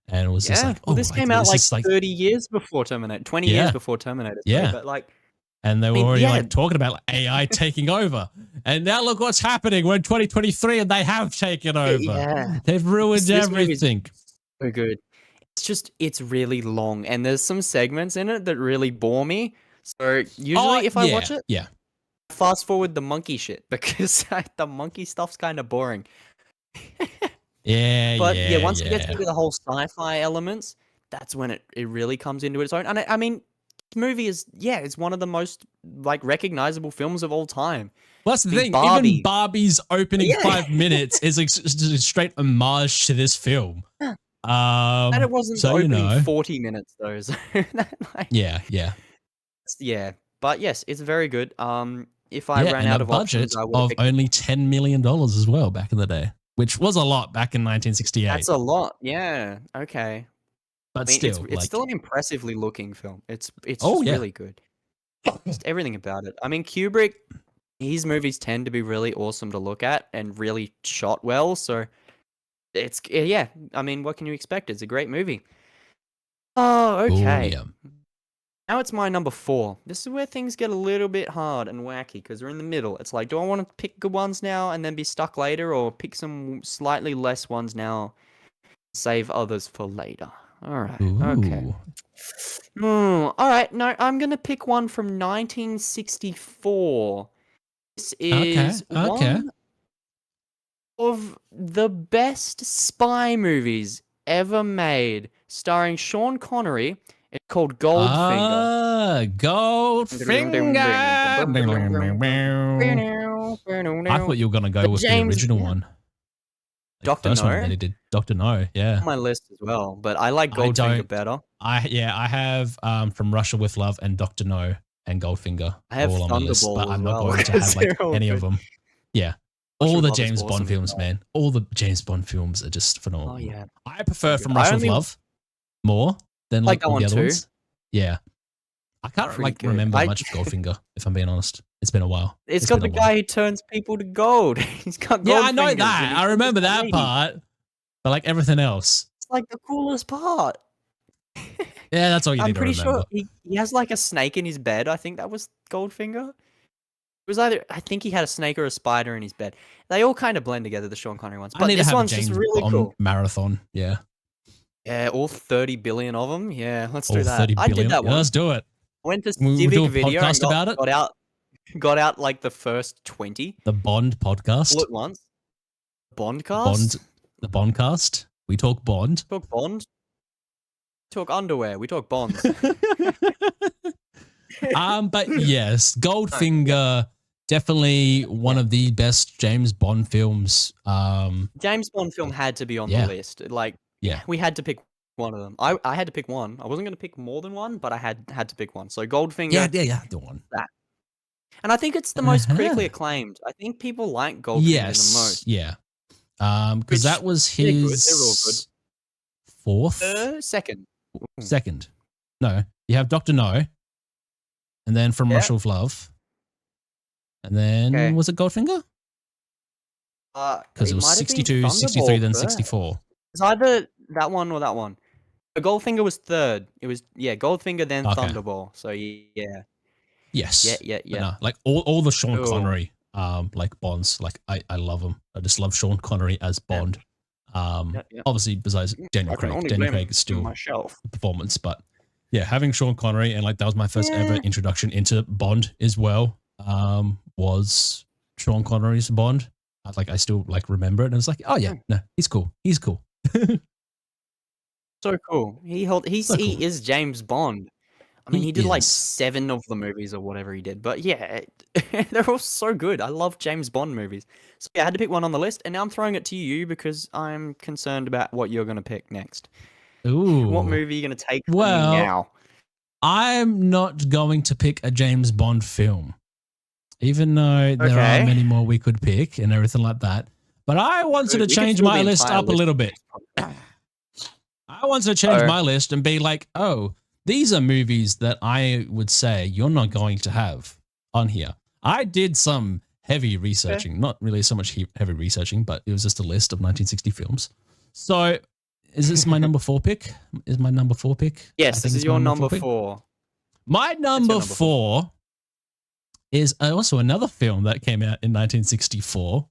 and it was just yeah. like, Well, oh, this like came out, this like, is like, 30 years before Terminator, 20 years yeah, before Terminator 3, yeah, but, like, and they I were mean, already yeah, like talking about like, AI taking over, and now look what's happening. We're in 2023, and they have taken over. yeah. They've ruined This movie's everything. so good. It's really long, and there's some segments in it that really bore me. So, Oh usually if I yeah, watch it, yeah, fast forward the monkey shit because the monkey stuff's kinda boring. yeah, But, yeah, yeah, once it gets yeah. into the whole sci-fi elements, that's when it really comes into its own, and I mean, this movie is yeah, it's one of the most, like, recognizable films of all time. Well, that's the I mean, thing. Even Barbie. Barbie's opening Yeah. 5 minutes is like just a straight homage to this film. And it wasn't the So you opening know, 40 minutes though, so that, like yeah, yeah, yeah. But, yes, it's very good. If I yeah, ran and a out of options, budget I would have of picked only $10 million as well back in the day, which was a lot back in 1968. that's a lot, yeah, okay. But I mean, still, it's like, still an impressively looking film. It's oh just yeah, really good. Just everything about it. I mean, Kubrick, his movies tend to be really awesome to look at and really shot well, so yeah, I mean, what can you expect? It's a great movie. Oh, oh okay. yeah. Now it's my number 4. This is where things get a little bit hard and wacky because we're in the middle. It's like, do I want to pick good ones now and then be stuck later, or pick some slightly less ones now, save others for later? All right. Okay. Ooh. All right. No, I'm gonna pick one from 1964. This is Okay. one of the best spy movies ever made, starring Sean Connery. It's called Goldfinger. Goldfinger. I thought you were gonna go with the original one. Dr. First one No? that he did, Dr. No, yeah. On my list as well, but I like Goldfinger better. I have From Russia with Love and Dr. No and Goldfinger I have all on my list, Thunderball but I'm as not well, going to have 'cause like they're all any of good. them. Yeah. Russia All with the Love is James awesome Bond as films, well. man. All the James Bond films are just phenomenal. Oh, yeah. I prefer good. From I Russia with only- Love more than like like all that the one other too. ones. Yeah. I can't Pretty like good. remember much of Goldfinger, if I'm being honest. It's been a while. It's got been the a while. guy who turns people to gold. He's got gold Yeah, I know fingers that. and he I remember kisses that ladies. part. But like everything else. It's like the coolest part. Yeah, that's all you I'm need to pretty remember. sure he has like a snake in his bed. I think that was Goldfinger. It was either, I think he had a snake or a spider in his bed. They all kind of blend together, the Sean Connery ones. I But need to this have a one's just James really Bond cool. marathon. Yeah. Yeah, all 30 billion of them. Yeah, let's All do that. 30 I billion. did that Yeah, one. let's do it. Went to We'll Civic do a Video and podcast about it. got out like the first 20 The Bond podcast. all at once. Bondcast? The Bondcast. We talk Bond. Talk Bond. Talk underwear. We talk bonds. But yes, Goldfinger, definitely one of the best James Bond films. James Bond film had to be on Yeah. the list. Like, Yeah. we had to pick one of them. I had to pick one. I wasn't going to pick more than one, but I had to pick one. So Goldfinger. Yeah, the one. And I think it's the most critically acclaimed. I think people like Goldfinger the most. Yeah. Because Which, that was they're good. his They're all good. fourth? Second. Second. No, you have Dr. No, and then From Russia with Love, and then was it Goldfinger? Because it was 62, 63, then 64. It's either that one or that one. The Goldfinger was third. It was Goldfinger then Thunderball. So yeah. Yes. Yeah. No, like all the Sean Connery like Bonds, like I love them. I just love Sean Connery as Bond. Obviously besides Daniel Craig. Daniel Craig is still the performance, but yeah, having Sean Connery and like that was my first ever introduction into Bond as well. Was Sean Connery's Bond. I still like remember it and it's like, oh yeah, no, he's cool. He's cool. So cool. He is James Bond. I mean, he did like 7 of the movies or whatever he did. But yeah, they're all so good. I love James Bond movies. So yeah, I had to pick one on the list, and now I'm throwing it to you because I'm concerned about what you're going to pick next. Ooh. What movie are you going to take from me now? I'm not going to pick a James Bond film, even though there are many more we could pick and everything like that. But I wanted to change my list up a little bit. I wanted to change my list and be like, oh, these are movies that I would say you're not going to have on here. I did some heavy researching, not really so much heavy researching, but it was just a list of 1960 films. So is this my number 4 pick? Is my number 4 pick? Yes, this is your number 4. My number 4 is also another film that came out in 1964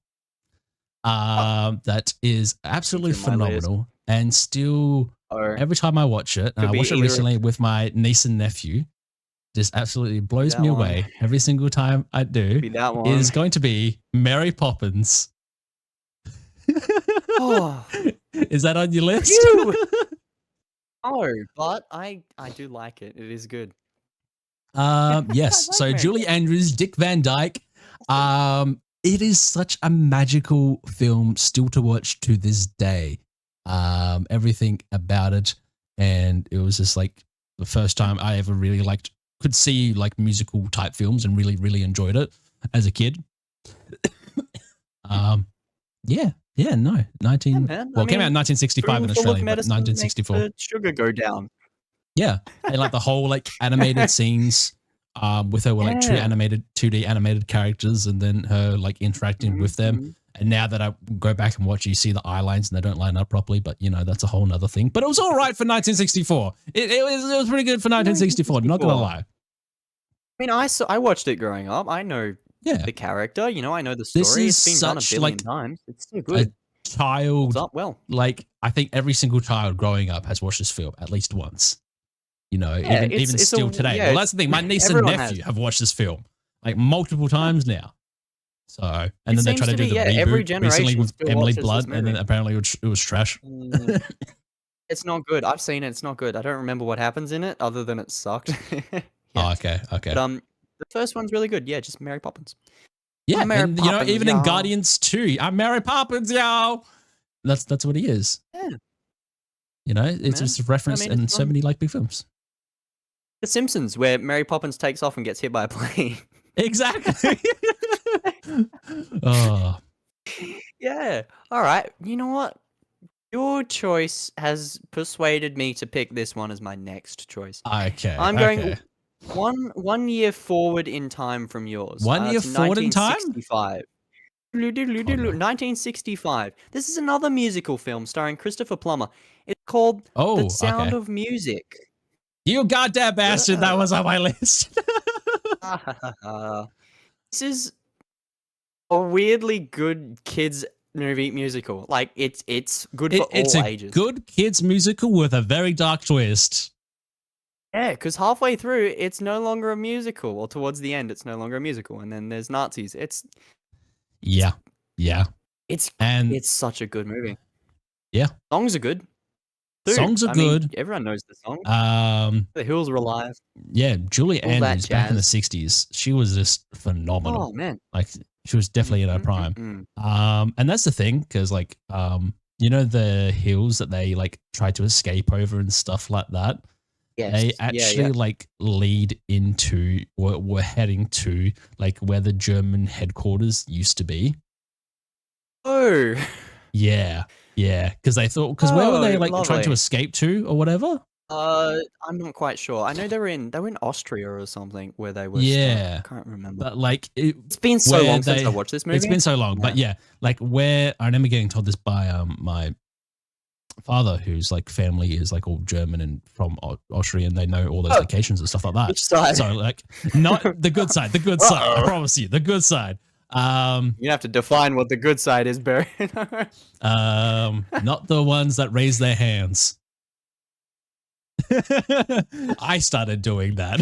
that is absolutely phenomenal and still every time I watch it, and I watched it recently with my niece and nephew, just absolutely blows me away every single time I do. Is going to be Mary Poppins. Is that on your list? No, but I do like it. It is good. Yes. So Julie Andrews, Dick Van Dyke. It is such a magical film still to watch to this day. Everything about it, and it was just like the first time I ever really could see like musical type films and really enjoyed it as a kid. It came out in 1965 in Australia, but 1964. The sugar go down. Yeah, and like the whole like animated scenes with her like 2D animated characters, and then her like interacting with them. And now that I go back and watch, you see the eye lines and they don't line up properly. But that's a whole nother thing. But it was all right for 1964. It was pretty good for 1964. Not gonna lie. I mean, I watched it growing up. I know the character. I know the story. It's been done a billion times. It's so good. Child, holds up well. Like I think every single child growing up has watched this film at least once. Even still today. Well, that's the thing. My niece and nephew have watched this film like multiple times now. So, and then they try to do the reboot recently with Emily Blunt, and then apparently it was trash. It's not good. I've seen it. It's not good. I don't remember what happens in it other than it sucked. Oh, okay. But the first one's really good. Yeah, just Mary Poppins. Yeah, and even in Guardians 2, I'm Mary Poppins, yo. That's what he is. Yeah. It's just a reference in so many big films. The Simpsons, where Mary Poppins takes off and gets hit by a plane. Exactly. Oh. Yeah. All right. You know what? Your choice has persuaded me to pick this one as my next choice. Okay. I'm going 1 year forward in time from yours. 1 year forward in time? 1965. 1965. This is another musical film starring Christopher Plummer. It's called The Sound of Music. You goddamn bastard! That was on my list. This is a weirdly good kids movie musical. Like it's good for all ages. It's a good kids musical with a very dark twist. Yeah, because halfway through, it's no longer a musical. Or towards the end, it's no longer a musical, and then there's Nazis. It's such a good movie. Yeah, songs are good. Dude, songs are good. Everyone knows the song. The Hills Are Alive. Yeah, Julie Andrews back in the 60s. She was just phenomenal. Oh man, she was definitely in her prime. And that's the thing, because the hills that they try to escape over and stuff like that. Yes. They actually lead into or were heading to where the German headquarters used to be. Oh. Yeah. Because where were they trying to escape to or whatever? I'm not quite sure. I know they were in Austria or something where they were. Yeah, I can't remember. But it's been so long since I watched this movie. It's been so long, but where I remember getting told this by my father, whose family is all German and from Austria, and they know all those locations and stuff like that. Which side? So not the good side. The good side. I promise you, the good side. You have to define what the good side is, Barry. Not the ones that raise their hands. I started doing that.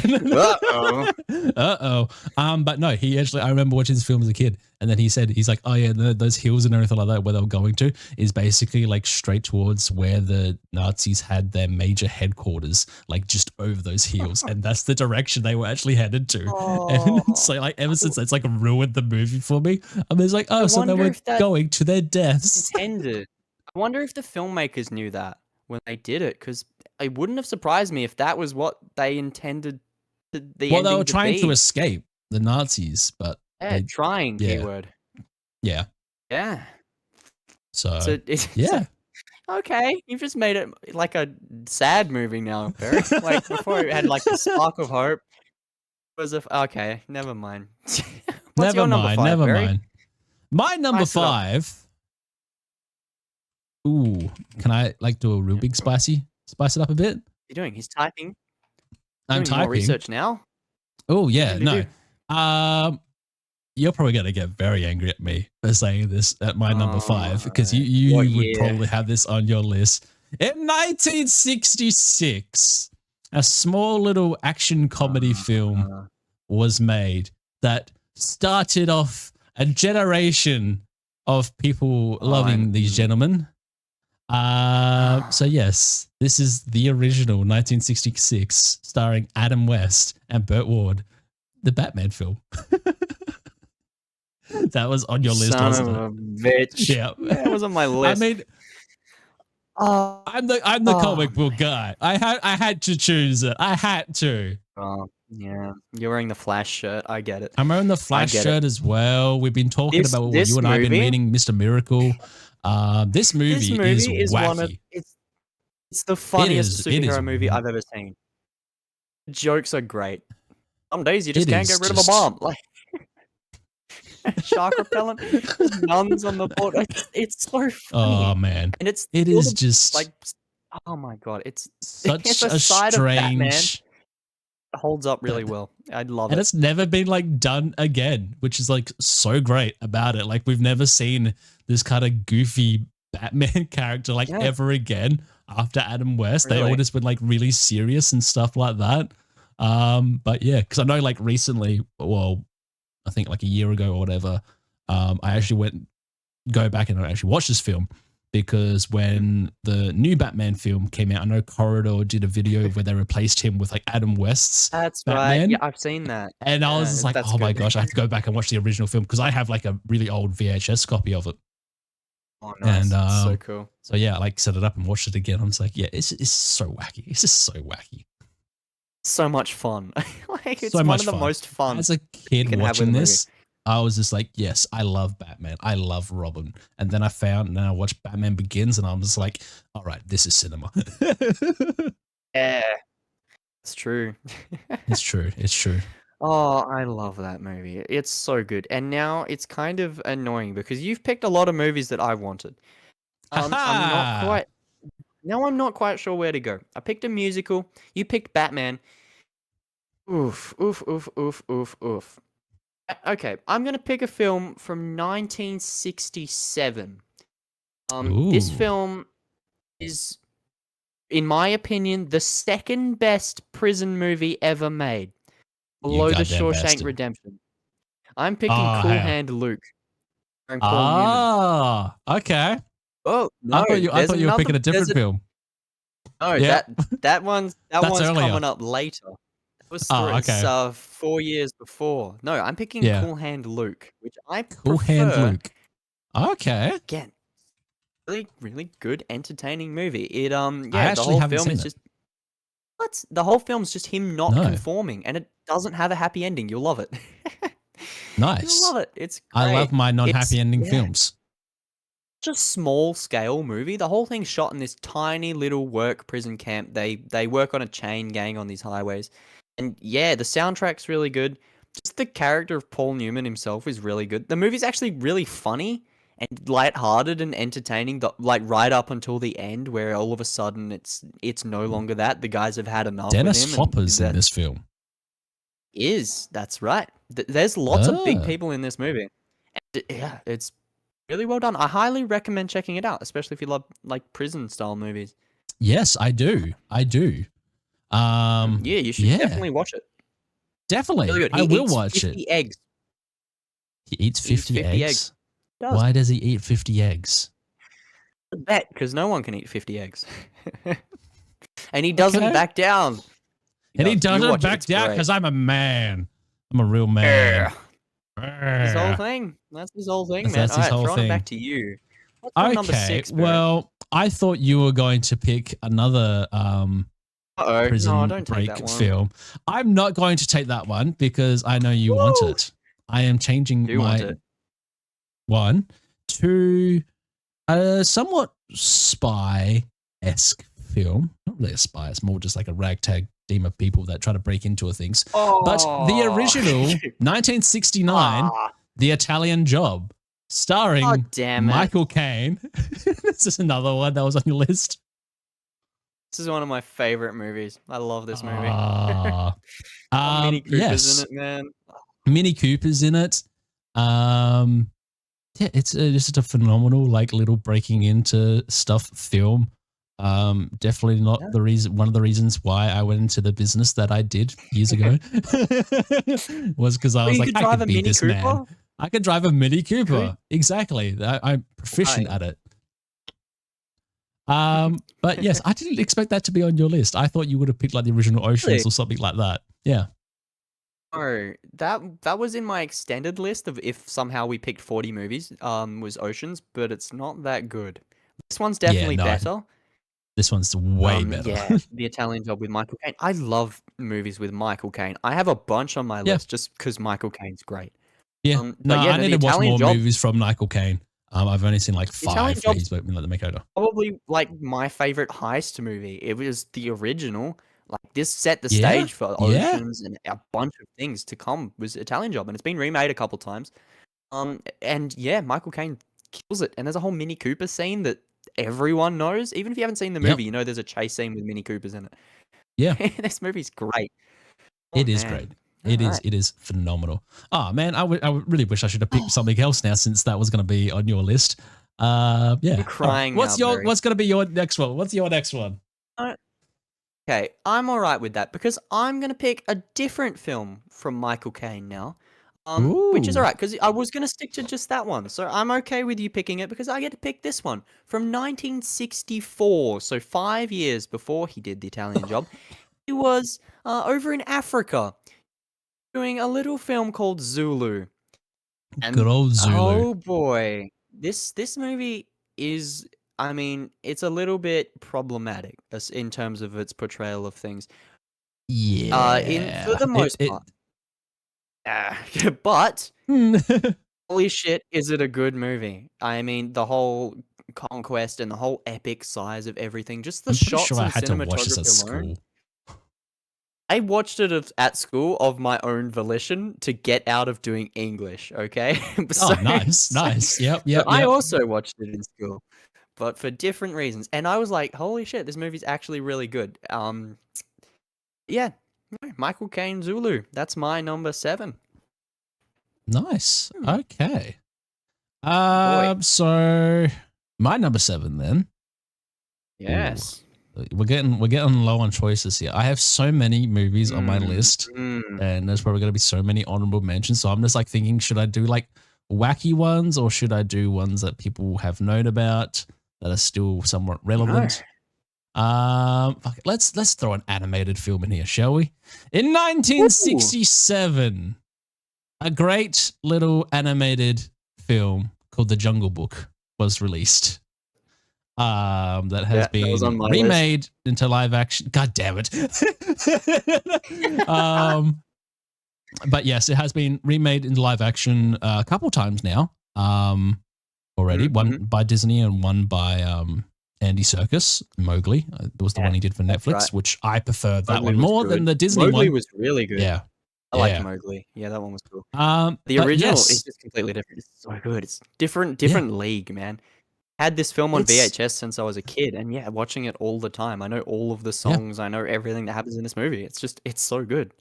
But no, he actually, I remember watching this film as a kid, and then he's like, oh yeah, those hills and everything like that where they were going to is basically straight towards where the Nazis had their major headquarters, just over those hills, and that's the direction they were actually headed to. And so ever since it's ruined the movie for me. I'm just so they were going to their deaths. Intended. I wonder if the filmmakers knew that when they did it, because it wouldn't have surprised me if that was what they intended they were trying to escape the Nazis, but trying keyword. Yeah. So okay, you've just made it a sad movie now, Barry. Before it had a spark of hope. Okay, never mind. What's your number 5, Barry? My number 5. Ooh, can I do a real big spice it up a bit? You're doing? He's typing. I'm typing. More research now. Oh yeah, no. You're probably gonna get very angry at me for saying this at my number 5 because you would probably have this on your list. In 1966, a small little action comedy film was made that started off a generation of people loving these gentlemen. So yes, this is the original 1966 starring Adam West and Burt Ward, the Batman film. That was on your list, wasn't it? Son of a bitch. Yeah. That was on my list. I mean, I'm the comic book guy. I had to choose it. I had to. Oh, yeah. You're wearing the Flash shirt. I get it. I'm wearing the Flash shirt as well. We've been talking about what you and I have been meeting, Mr. Miracle. This movie is wacky. It's the funniest superhero movie I've ever seen. The jokes are great. Some days you just can't get rid of a bomb. shark repellent. There's nuns on the board. It's so Oh funny, man, and it's it still is the just like. Oh my god, it's such a a side of Batman strange that holds up really that, well. I love and it. it's never been like done again, which is like so great about it. Like we've never seen this kind of goofy Batman character like Yeah, ever again after Adam West. They all really. just been like really serious and stuff like that. But yeah, because I know like recently, well, I think like a year ago or whatever, I actually go back and I actually watched this film because when the new Batman film came out, I know Corridor did a video where they replaced him with like Adam West's That's right. Yeah, Batman. I've seen that. And I was Yeah, just like, that's oh my good. gosh, I have to go back and watch the original film because I have like a really old VHS copy of it. Oh, And nice. So cool. so yeah, I like set it up and watched it again. I'm just like, yeah, it's so wacky. It's just so wacky. So much fun. Like it's So one much of the fun. most fun As a you kid can have with watching a movie. this, I was just like, yes, I love Batman. I love Robin. And then I watched Batman Begins and I'm just like, all right, this is cinema. Yeah, it's true. It's true. It's true. Oh, I love that movie. It's so good. And now it's kind of annoying because you've picked a lot of movies that I wanted. I'm not Haha. quite now I'm not quite sure where to go. I picked a musical. You picked Batman. Oof, oof, oof, oof, oof, oof. Okay, I'm gonna pick a film from 1967. This Ooh. film is, in my opinion, the second best prison movie ever made, You below The goddamn Shawshank bastard. Redemption. I'm picking Ah, Cool hell. Hand Luke and Paul Newman. Ah, okay. Oh no, I there's thought you were another. picking a There's different a film. no Yeah, that that's one's earlier. coming up later. That was Ah, okay. 4 years before. No, I'm picking Yeah. Cool Hand Luke, which I Cool Hand prefer. Luke. Okay. Again, really, really good, entertaining movie. It I yeah, the actually whole haven't film seen is it. just the whole film's just him not No. conforming, and it doesn't have a happy ending. You'll love it. You'll Nice. love it. It's I love great. my It's non-happy ending yeah, films. such a small scale movie. The whole thing's shot in this tiny little work prison camp. They work on a chain gang on these highways. And yeah, the soundtrack's really good. Just the character of Paul Newman himself is really good. The movie's actually really funny and lighthearted and entertaining, like right up until the end where all of a sudden it's no longer that. The guys have had enough with Dennis him and Hopper's in that this film. that's right. There's lots of big Ah. people in this movie. And yeah, it's really well done. I highly recommend checking it out, especially if you love like prison style movies. Yes, I do. I do. Yeah, you should Yeah, definitely watch it. Really definitely. good. I He will eats watch it. 50 eggs. He eats He eats 50 50 eggs. eggs. He does. Why does he eat 50 eggs? I bet because no one can eat 50 eggs. And he doesn't Okay. back down. And he You doesn't watch it, back it's down great. because I'm a man. I'm a real man. His whole thing. That's his whole thing, man. That's his Alright, whole throwing it back thing. to you. What's your number Okay, 6, bro? well, I thought you were going to pick another Uh-oh. No, prison don't take break that one. film. I'm not going to take that one because I know you want Woo! it. I am changing Do want my it. one to a somewhat spy-esque film. Not really a spy, it's more just like a ragtag team of people that try to break into things. But the original 1969, Ah, The Italian Job, starring oh, damn it. Michael Caine. This is another one that was on your list. This is one of my favorite movies. I love this movie. Mini Cooper's Yes, in it, man. Mini Cooper's in it. Yeah, it's just a phenomenal, like, little breaking into stuff film. Definitely not Yeah. the reason. One of the reasons why I went into the business that I did years ago was because I was you like, could I drive could a be Mini this Cooper? man. I could drive a Mini Cooper. Could? Exactly. I'm proficient Right. at it. But yes, I didn't expect that to be on your list. I thought you would have picked like the original Oceans Really? or something like that. Yeah. No, that was in my extended list of if somehow we picked 40 movies, was Oceans, but it's not that good. This one's definitely no. better. This one's way better. Yeah, The Italian Job with Michael Caine. I love movies with Michael Caine. I have a bunch on my Yeah. list just because Michael Caine's great. Yeah. But yeah, I need The to watch Italian more Job, movies from Michael Caine. I've only seen like The Italian 5 that Job's he's been like the makeover. probably like my favorite heist movie. It was the original. Like this set the Yeah, stage for yeah. Oceans and a bunch of things to come was Italian Job, and it's been remade a couple times. And yeah, Michael Caine kills it. And there's a whole Mini Cooper scene that everyone knows. Even if you haven't seen the Yep. movie, you know there's a chase scene with Mini Coopers in Yeah. it. This movie's great. Oh It is great. man. All It is. right. It is phenomenal. Oh man, I really wish I should have picked something else now since that was going to be on your list. Yeah. I'm All right. crying now, What's going to be your next one? What's your next one? Okay, I'm all right with that because I'm gonna pick a different film from Michael Caine now, which is all Ooh. right because I was gonna stick to just that one, so I'm okay with you picking it because I get to pick this one from 1964, so 5 years before he did the Italian Job. He was over in Africa doing a little film called Zulu, Good and old Zulu. oh boy, this movie is. I mean, it's a little bit problematic in terms of its portrayal of things. For Yeah. the most part. But holy shit, is it a good movie? I mean, the whole conquest and the whole epic size of everything, just the I'm pretty sure shots I and had to watch this at cinematography alone. school. I watched it at school of my own volition to get out of doing English, okay? Oh, So, nice. so, Nice. Yep. so Yep. I Yep. also watched it in school, but for different reasons. And I was like, holy shit, this movie's actually really good. Yeah, no, Michael Caine Zulu. That's my number 7. Nice. Hmm, Okay. boy. So my number 7 then. Ooh. Yes. We're getting low on choices here. I have so many movies on my Mm, list, mm. and there's probably gonna be so many honorable mentions. So I'm just like thinking, should I do like wacky ones or should I do ones that people have known about that are still somewhat No. relevant? Fuck it. Let's throw an animated film in here, shall we? In Ooh. 1967, a great little animated film called The Jungle Book was released. That has Yeah, that was been on my list. remade into live action. God damn it. But yes, it has been remade into live action a couple times now. Already one by Disney and one by Andy Serkis. Mowgli was the one he did for Netflix, right. which I prefer that Mowgli one was more than good. the Disney Mowgli one. was really good. Yeah, I liked Mowgli. Yeah, that one was cool. The but original yes, is just completely different. It's so good. It's different Yeah. league, man. Had this film on It's- VHS since I was a kid, and yeah, watching it all the time. I know all of the songs. I know everything that happens in this movie. It's so good.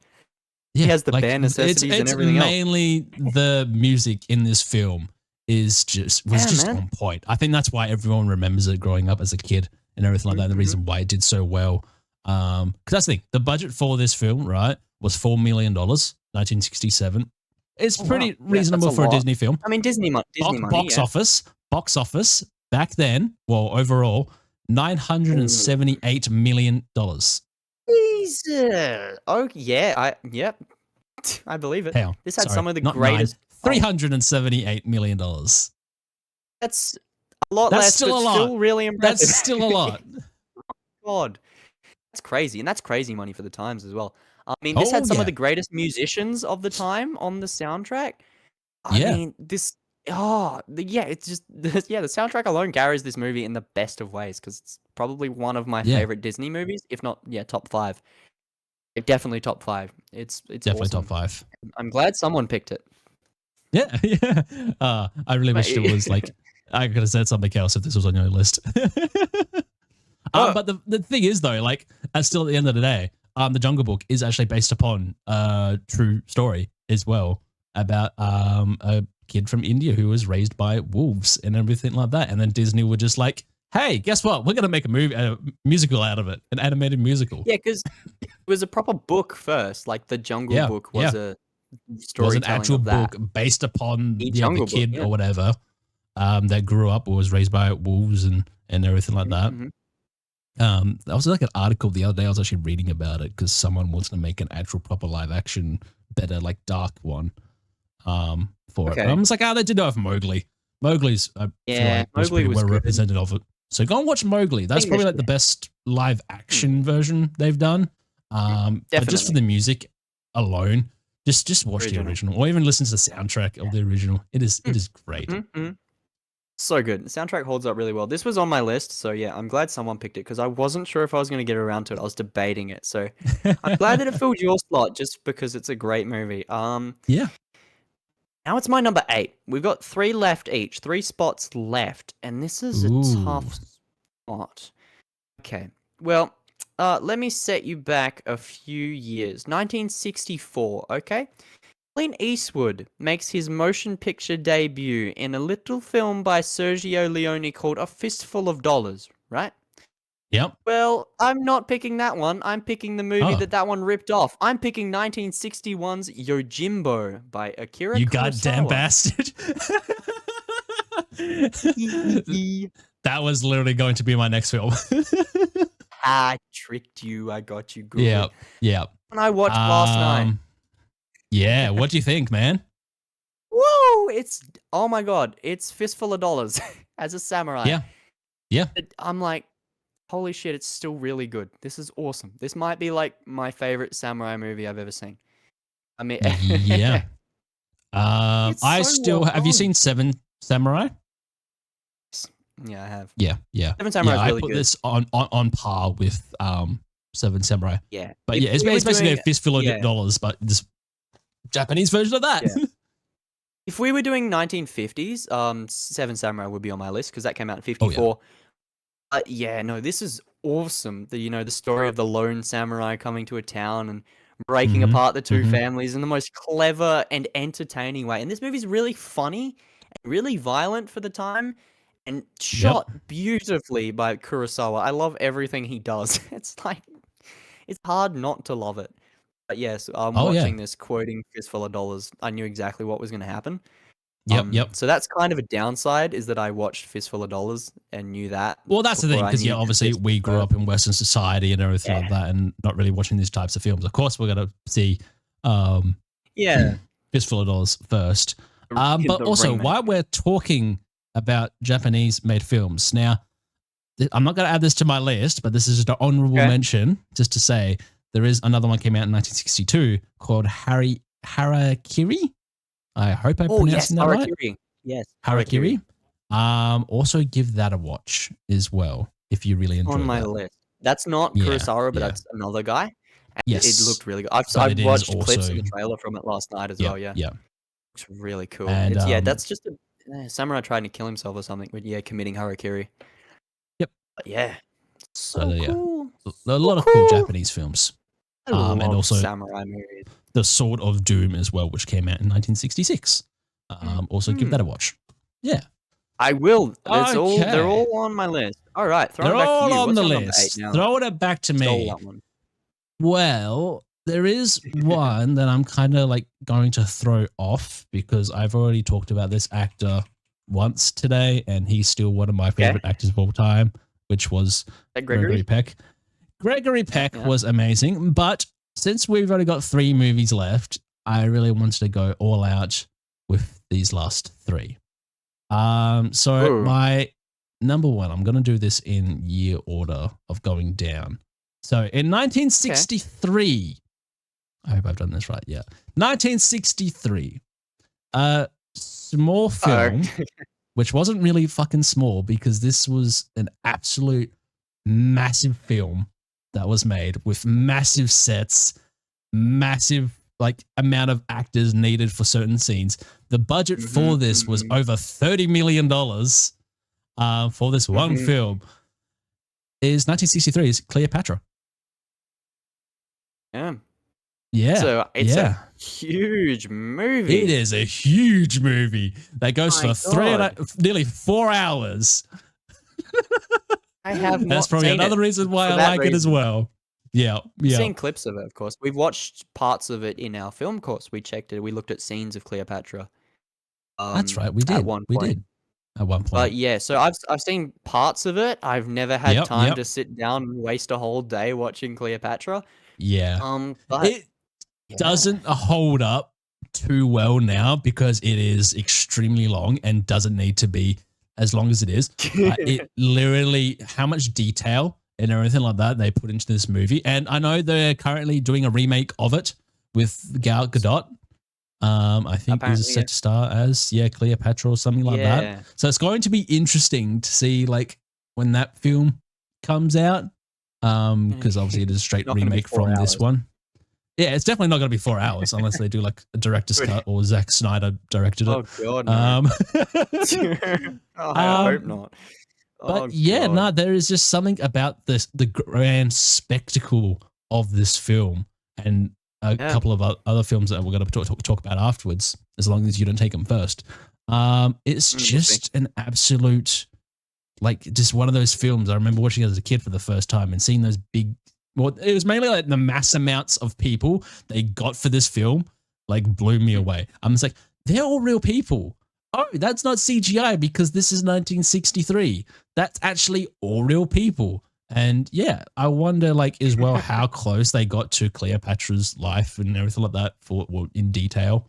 He yeah, has the like bare necessities and it's everything else. mainly the music in this film was just man. on point. I think that's why everyone remembers it growing up as a kid and everything like that. And the reason why it did so well. Because that's the thing. The budget for this film, right, was $4 million, 1967. It's pretty reasonable for a Disney film. I mean, Disney money. Box office back then, well, overall, $978 million. Jesus. Oh yeah. Yep. I believe it. Hell, This had some of the not greatest. $378 million. That's a lot That's less, still but a lot. still really impressive. That's still a lot. God, that's crazy, and that's crazy money for the times as well. I mean, this had some of the greatest musicians of the time on the soundtrack. I mean, this. Oh, yeah, it's just yeah. The soundtrack alone carries this movie in the best of ways because it's probably one of my favorite Disney movies, if not top 5. Definitely top 5. It's Definitely awesome. top 5. I'm glad someone picked it. Yeah, yeah. I really wish it was like I could have said something else if this was on your list. But the thing is though, like, still at the end of the day, the Jungle Book is actually based upon a true story as well about a kid from India who was raised by wolves and everything like that. And then Disney were just like, hey, guess what? We're gonna make a musical out of it, an animated musical. Yeah, because it was a proper book first. Like the Jungle Book was a storytelling was an actual of that. book based upon the Jungle kid Book, or whatever that grew up or was raised by wolves and everything like that. That was like an article the other day. I was actually reading about it because someone wants to make an actual proper live action, better like dark one for it. But I'm just like, they did know of Mowgli. Mowgli's was Mowgli pretty was well good. represented of it. So go and watch Mowgli. That's probably like the best live action version they've done. But just for the music alone, just watch the original or even listen to the soundtrack of the original. It is great. So good. The soundtrack holds up really well. This was on my list, so yeah, I'm glad someone picked it because I wasn't sure if I was going to get around to it. I was debating it, so I'm glad that it filled your slot just because it's a great movie. Yeah. Now it's my number 8. We've got 3 left each, 3 spots left, and this is a tough spot. Okay, well, let me set you back a few years. 1964, okay? Clint Eastwood makes his motion picture debut in a little film by Sergio Leone called A Fistful of Dollars, right? Yep. Well, I'm not picking that one. I'm picking the movie that one ripped off. I'm picking 1961's Yojimbo by Akira You Kurosawa. goddamn bastard. That was literally going to be my next film. I tricked you. I got you good. Yeah. Yeah. And I watched last night. Yeah. What do you think, man? Whoa! Oh my god, it's Fistful of Dollars as a samurai. Yeah. Yeah. I'm like, holy shit, it's still really good. This is awesome. This might be like my favorite samurai movie I've ever seen. I mean, yeah. I so still well have you done. seen Seven Samurai? Yeah, I have. Yeah, yeah. Seven Samurai is really I put good. this on par with Seven Samurai. Yeah. But If yeah, it's we were basically doing- a fistful of dollars, but this Japanese version of that. Yeah. If we were doing 1950s, Seven Samurai would be on my list because that came out in 54. Yeah, no, this is awesome. The story of the lone samurai coming to a town and breaking apart the two families in the most clever and entertaining way. And this movie's really funny and really violent for the time and shot beautifully by Kurosawa. I love everything he does. It's hard not to love it. But yes, watching this, quoting Fistful of Dollars, I knew exactly what was going to happen. Yep. So that's kind of a downside, is that I watched Fistful of Dollars and knew that. Well, that's the thing, before I because knew obviously we grew up in Western society and everything like that, and not really watching these types of films. Of course, we're gonna see, Fistful of Dollars first. But also, while we're talking about Japanese-made films, now I'm not gonna add this to my list, but this is just an honorable mention, just to say there is another one came out in 1962 called Harakiri. I hope I'm pronouncing that right. Yes, Harakiri. Also give that a watch as well if you really enjoy. On my list. That's not Kurosawa, but that's another guy. And yes, it looked really good. I've watched clips of the trailer from it last night as well. Yeah, looks really cool. And, that's just a samurai trying to kill himself or something. But committing harakiri. Yep. But yeah, so cool. A lot of cool Japanese films. And also samurai movies. The Sword of Doom as well, which came out in 1966. Also give that a watch. Yeah. I will. They're all on my list. All right, throw it back to you. They're all on What's the your list. number 8 now? Throw it back to me. That one. Well, there is one that I'm kind of like going to throw off because I've already talked about this actor once today, and he's still one of my favorite actors of all time, which was Gregory Peck. Gregory Peck was amazing, but since we've only got 3 movies left, I really wanted to go all out with these last 3. So my number 1, I'm going to do this in year order of going down. So in 1963, I hope I've done this right. Yeah. 1963, a small film, which wasn't really fucking small because this was an absolute massive film that was made with massive sets, massive amount of actors needed for certain scenes. The budget for this was over $30 million for this one film. Is 1963's Cleopatra. Yeah. So it's a huge movie. It is a huge movie that goes for nearly 4 hours. I have. That's probably another reason why I like it as well. Yeah, I've seen clips of it, of course. We've watched parts of it in our film course. We checked it. We looked at scenes of Cleopatra. That's right. We did. At one point. At one point. But yeah, so I've seen parts of it. I've never had time to sit down and waste a whole day watching Cleopatra. Yeah. But it doesn't hold up too well now because it is extremely long and doesn't need to be as long as it is. It literally, how much detail and everything like that they put into this movie. And I know they're currently doing a remake of it with Gal Gadot. I think is set to star as Cleopatra or something like that. So it's going to be interesting to see when that film comes out. Because obviously it is a straight remake from this one. Yeah, it's definitely not going to be 4 hours unless they do like a director's cut or Zack Snyder directed it. Oh God, no. Oh, I hope not. But Oh, yeah, God. no, there is just something about the grand spectacle of this film and a couple of other films that we're going to talk about afterwards, as long as you don't take them first. It's just an absolute, like, just one of those films I remember watching as a kid for the first time and seeing those big, well, it was mainly like the mass amounts of people they got for this film, like, blew me away. I'm just like, they're all real people. Oh, that's not CGI because this is 1963. That's actually all real people. And yeah, I wonder, like, as well, how close they got to Cleopatra's life and everything like that in detail.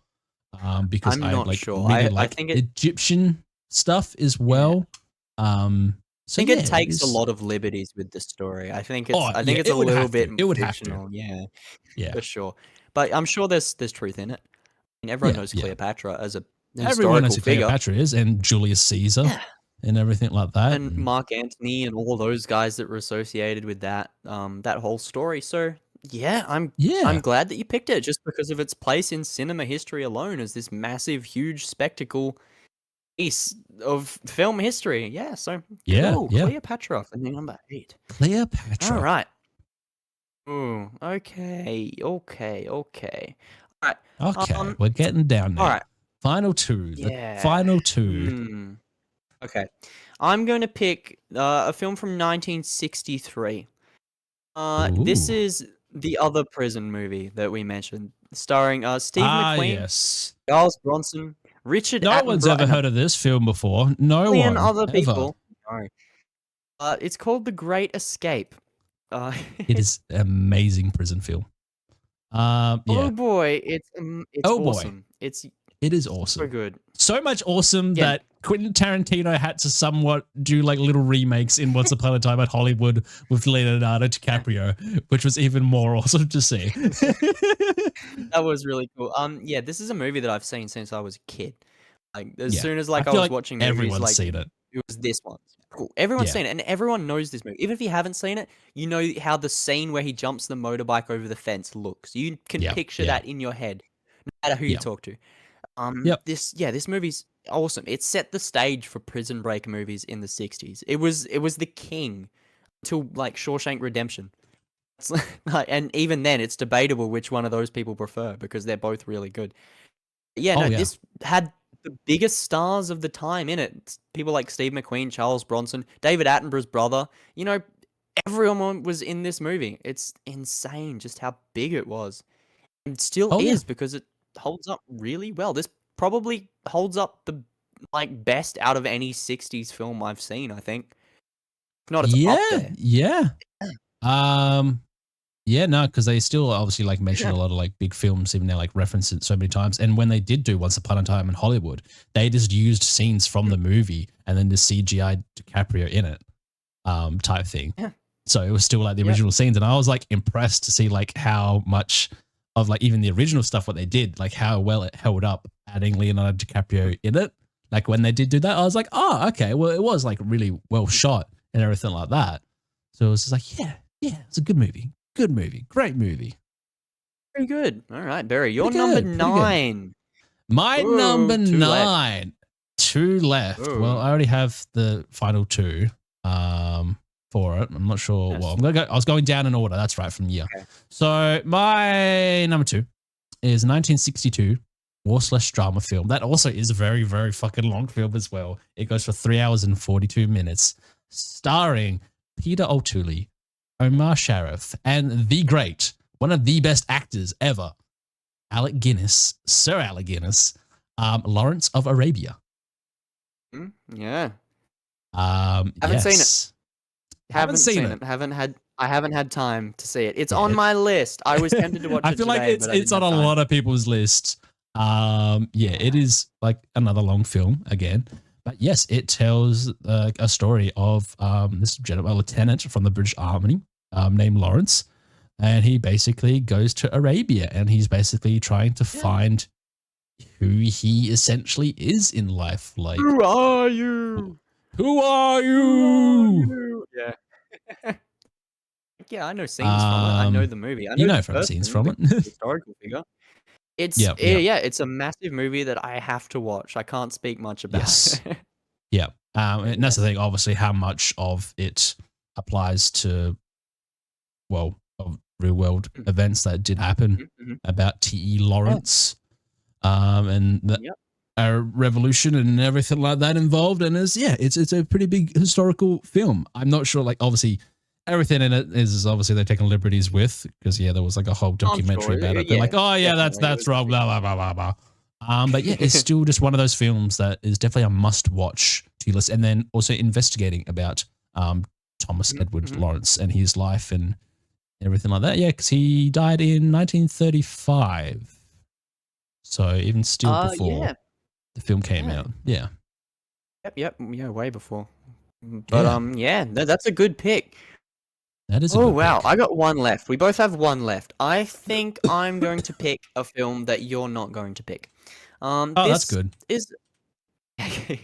Because I'm I not like sure. really I think Egyptian stuff as well. So I think yeah, it takes a lot of liberties with the story. I think it's it's it a would little have bit to. It would have to. fictional, Yeah, for sure. But I'm sure there's truth in it. I mean, everyone knows Cleopatra as a everyone knows historical who figure. Cleopatra is, and Julius Caesar, and everything like that, and Mark Antony and all those guys that were associated with that that whole story. So yeah, I'm glad that you picked it just because of its place in cinema history alone as this massive, huge spectacle piece of film history. Yeah, so cool. Cleopatra for number 8. Cleopatra. All right. Ooh, okay. All right. Okay, we're getting down now. All right. Final two. Yeah. The final two. Okay. I'm going to pick a film from 1963. This is the other prison movie that we mentioned, starring Steve McQueen, yes. Charles Bronson, Richard No Attenborough, one's ever heard of this film before. No one. Other people. No. It's called The Great Escape. It is an amazing prison film. Yeah. Oh boy, it's awesome. It is awesome. So good. So much awesome that Quentin Tarantino had to somewhat do like little remakes in Once Upon a Time at Hollywood with Leonardo DiCaprio, which was even more awesome to see. That was really cool. Yeah, this is a movie that I've seen since I was a kid. Like as soon as I was like watching movies, everyone's seen it. It was this one. Cool. Everyone's seen it, and everyone knows this movie. Even if you haven't seen it, you know how the scene where he jumps the motorbike over the fence looks. You can picture that in your head, no matter who you talk to. This movie's awesome. It set the stage for prison break movies in the 60s. It was the king till like Shawshank Redemption. And even then, it's debatable which one of those people prefer because they're both really good. This had the biggest stars of the time in it. People like Steve McQueen, Charles Bronson, David Attenborough's brother. You know, everyone was in this movie. It's insane just how big it was. And still is because it holds up really well. This probably holds up the best out of any 60s film I've seen, I think. If not, it's up there. No, because they still obviously like mention a lot of like big films, even though like reference it so many times. And when they did do Once Upon a Time in Hollywood, they just used scenes from the movie and then the CGI DiCaprio in it, type thing. Yeah. So it was still like the original scenes, and I was like impressed to see like how much of like even the original stuff what they did, like how well it held up, adding Leonardo DiCaprio in it. Like when they did do that, I was like, oh, okay, well it was like really well shot and everything like that. So it was just like, yeah, it's a good movie. Good movie. Great movie. Very good. All right, Barry, you're number 9. My number 9. 2 left. Ooh. Well, I already have the final 2 for it. I'm not sure. Well, I'm gonna go. I was going down in order. That's right, from year. Okay. So my number 2 is 1962 war/drama film. That also is a very, very fucking long film as well. It goes for 3 hours and 42 minutes, starring Peter O'Toole, Omar Sharif, and the great, one of the best actors ever, Sir Alec Guinness, Lawrence of Arabia. Yeah. Haven't seen it. Haven't seen it. I haven't had time to see it. It's on my list. I was tempted to watch it. I feel like it's on a lot of people's lists. It is like another long film again. But yes, it tells a story of this lieutenant from the British Army named Lawrence, and he basically goes to Arabia, and he's basically trying to find who he essentially is in life. Like, who are you? Who are you? Yeah. like, yeah, I know scenes from it. I know the movie. I know the from scenes person, from the it. historical figure. Yep, yep. Yeah, it's a massive movie that I have to watch. I can't speak much about Yes. it. Yep. And that's the Yes. thing, obviously, how much of it applies to, well, of real world events that did happen Mhm. about T.E. Yeah. Lawrence, and the Yep. revolution and everything like that involved. And it's a pretty big historical film. I'm not sure, like, obviously, everything in it is obviously they're taking liberties with, because there was like a whole I'm documentary sure. about it. They're Yeah, like, oh yeah, definitely. It that's was a wrong, big blah blah blah blah blah. But yeah, it's still just one of those films that is definitely a must watch to list. And then also investigating about Thomas Edward Mhm. Lawrence and his life and everything like that. Yeah, because he died in 1935, so even still before Yeah. the film came Yeah. out. Yeah, Yep. Yeah, way before. But yeah, yeah, that's a good pick. that is a Oh good wow, pick. I got one left. We both have one left. I think I'm going to pick a film that you're not going to pick. Oh, that's This good. is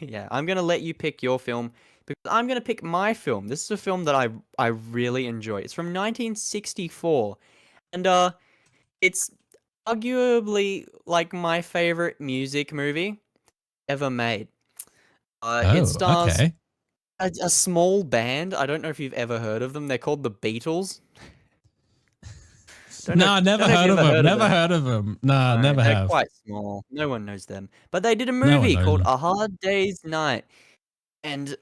yeah, I'm gonna let you pick your film because I'm gonna pick my film. This is a film that I really enjoy. It's from 1964, and it's arguably like my favorite music movie ever made. It Oh, stars okay. a small band. I don't know if you've ever heard of them. They're called the Beatles. No, Don't never know if you heard of ever him. heard of Never them. heard of him. No, No, never they're have. quite small. No one knows them. But they did a No one movie knows called him. A Hard Day's Night. And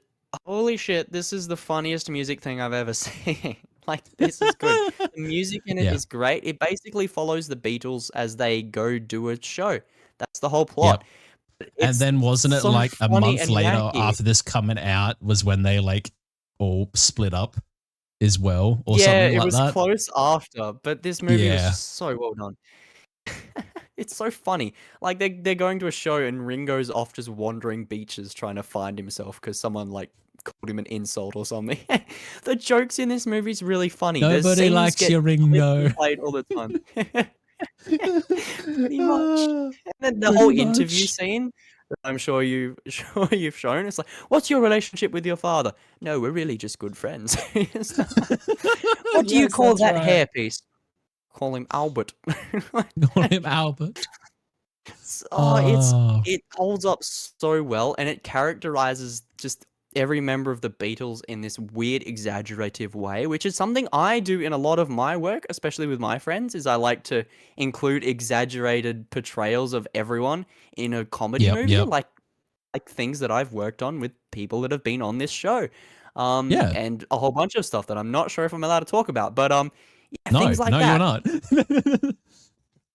holy shit, this is the funniest music thing I've ever seen. Like, this is good. The music in it Yeah. is great. It basically follows the Beatles as they go do a show. That's the whole plot. Yep. But And it's then wasn't it so like a funny month and later wacky. after this coming out was when they like all split up as well or Yeah, something it like was that? close after, but this movie was Yeah. just so well done. It's so funny. Like they're going to a show and Ringo's off just wandering beaches trying to find himself because someone like called him an insult or something. The jokes in this movie is really funny. There's Nobody scenes likes get your clipped Ringo. and played all the time. Pretty much. And then the whole Pretty interview much. scene that I'm sure you've shown. It's like, what's your relationship with your father? No, we're really just good friends. It's like, what do you Yes, call that's that right. hairpiece? Call him Albert. Call him Albert. It's Oh, it holds up so well, and it characterizes just every member of the Beatles in this weird, exaggerative way, which is something I do in a lot of my work, especially with my friends, is I like to include exaggerated portrayals of everyone in a comedy yep, movie, yep. like things that I've worked on with people that have been on this show. Yeah. And a whole bunch of stuff that I'm not sure if I'm allowed to talk about, but yeah, No, things like no, you're that. not.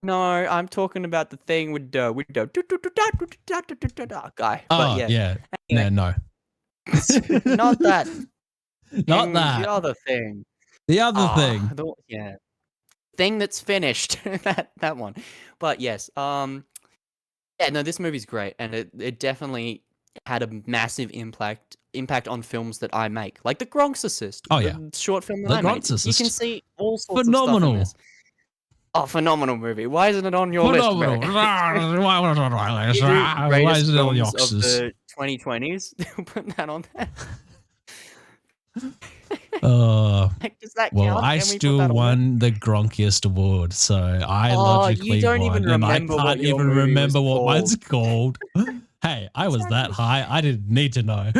No, I'm talking about the thing with the guy. But Oh, yeah, yeah. anyway, No. not that Not thing, the that. other thing. The other thing. Yeah, thing that's finished. That one. But yes, yeah, no, this movie's great, and it definitely had a massive impact on films that I make, like The Gronkcist, Oh, yeah. the short film that The I made. You can Gronkcist. see all sorts of stuff in Phenomenal. this. Oh, phenomenal movie. Why isn't it on your list, Phenomenal. Barry? Why You do is greatest it on the films of Oxus? the 2020s. Put that on there. Like, does that Well, count? I Can we put still that on there? won the Gronkiest award, so I Oh, you logically don't even won, and I remember what can't your even movie was remember what called. mine's called. Hey, I was that Exactly. high. I didn't need to know.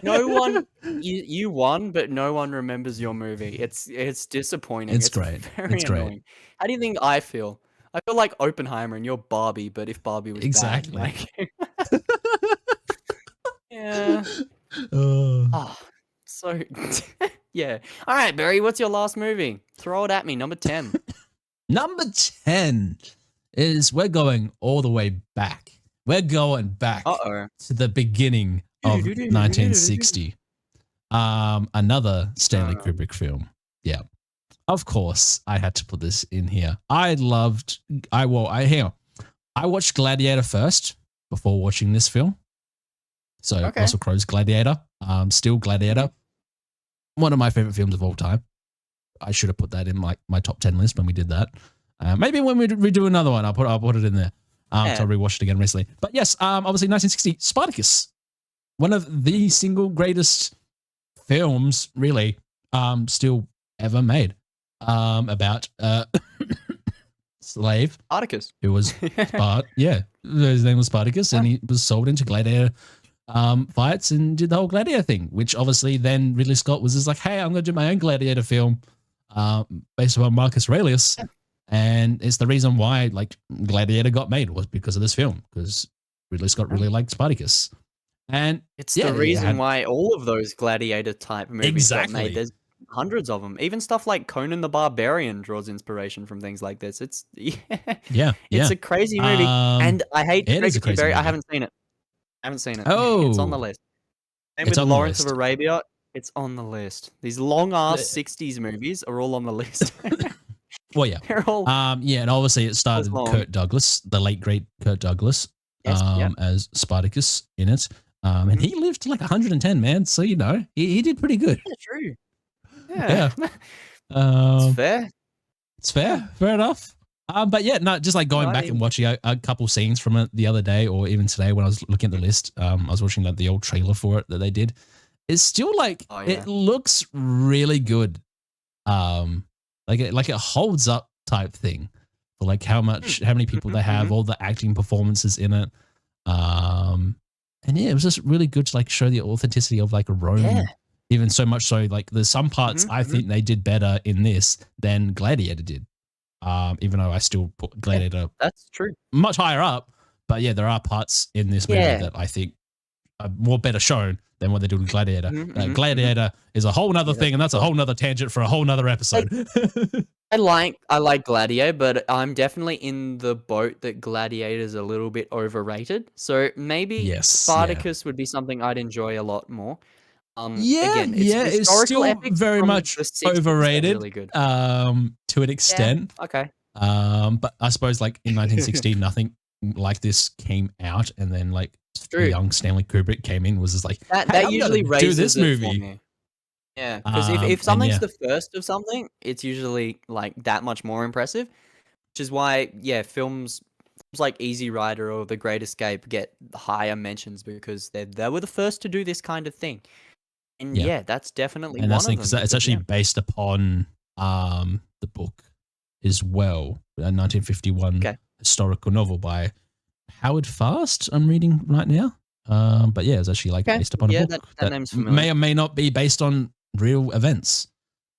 No one, you won, but no one remembers your movie. It's disappointing. It's It's great. very It's great. annoying. How do you think I feel? I feel like Oppenheimer, and you're Barbie, but if Barbie was bad, Exactly. like, yeah. Uh, Oh, so yeah. All right, Barry, what's your last movie? Throw it at me. Number 10. Number 10 is we're going all the way back. We're going back Uh-oh. to the beginning of 1960. Another Stanley Kubrick film. Yeah. Of course, I had to put this in here. I watched Gladiator first before watching this film. So Okay. Russell Crowe's Gladiator. Still Gladiator. One of my favorite films of all time. I should have put that in my top 10 list when we did that. Maybe when we do another one, I'll put it in there. So I rewatched it again recently. But yes, obviously 1960 Spartacus. One of the single greatest films, really, still ever made. About slave Spartacus. who was his name was Spartacus, and he was sold into gladiator fights and did the whole gladiator thing, which obviously then Ridley Scott was just like, hey, I'm going to do my own gladiator film based upon Marcus Aurelius. And it's the reason why like Gladiator got made was because of this film, because Ridley Scott really liked Spartacus. And it's the reason why all of those gladiator type movies got made. There's hundreds of them. Even stuff like Conan the Barbarian draws inspiration from things like this. It's it's a crazy movie, and I hate to break it to you, Barry, I haven't seen it. Oh, it's on the list. And with Lawrence of Arabia, it's on the list. These long ass 60s movies are all on the list. Well, yeah. They're all, and obviously it started Kurt Douglas, the late great Kurt Douglas, as Spartacus in it. And he lived to like 110, man. So he did pretty good. Yeah, true. Yeah. It's fair. It's fair. Fair enough. But yeah, no, just like going back and watching a couple scenes from it the other day, or even today when I was looking at the list, I was watching like the old trailer for it that they did. It's still like it looks really good. Like it holds up type thing for like how many people they have, all the acting performances in it. And yeah, it was just really good to like show the authenticity of like Rome. Yeah. Even so much so, like there's some parts I think they did better in this than Gladiator did. Even though I still put Gladiator that's true much higher up, but yeah, there are parts in this movie that I think are more better shown than what they do with Gladiator. Gladiator is a whole nother thing, and that's a whole nother tangent for a whole nother episode. I like Gladiator, but I'm definitely in the boat that Gladiator is a little bit overrated. So maybe Spartacus would be something I'd enjoy a lot more. Again, it's still very much overrated. Really good. To an extent. Yeah, okay. But I suppose like in 1960, nothing like this came out, and then like the young Stanley Kubrick came in, was just like that usually raises do this movie. Yeah, because if something's the first of something, it's usually like that much more impressive. Which is why films like Easy Rider or The Great Escape get higher mentions, because they were the first to do this kind of thing. And that's definitely one of them. Because it's actually based upon the book as well, a 1951 historical novel by Howard Fast, I'm reading right now. But yeah, it's actually like based upon a book that name's familiar. May or may not be based on real events.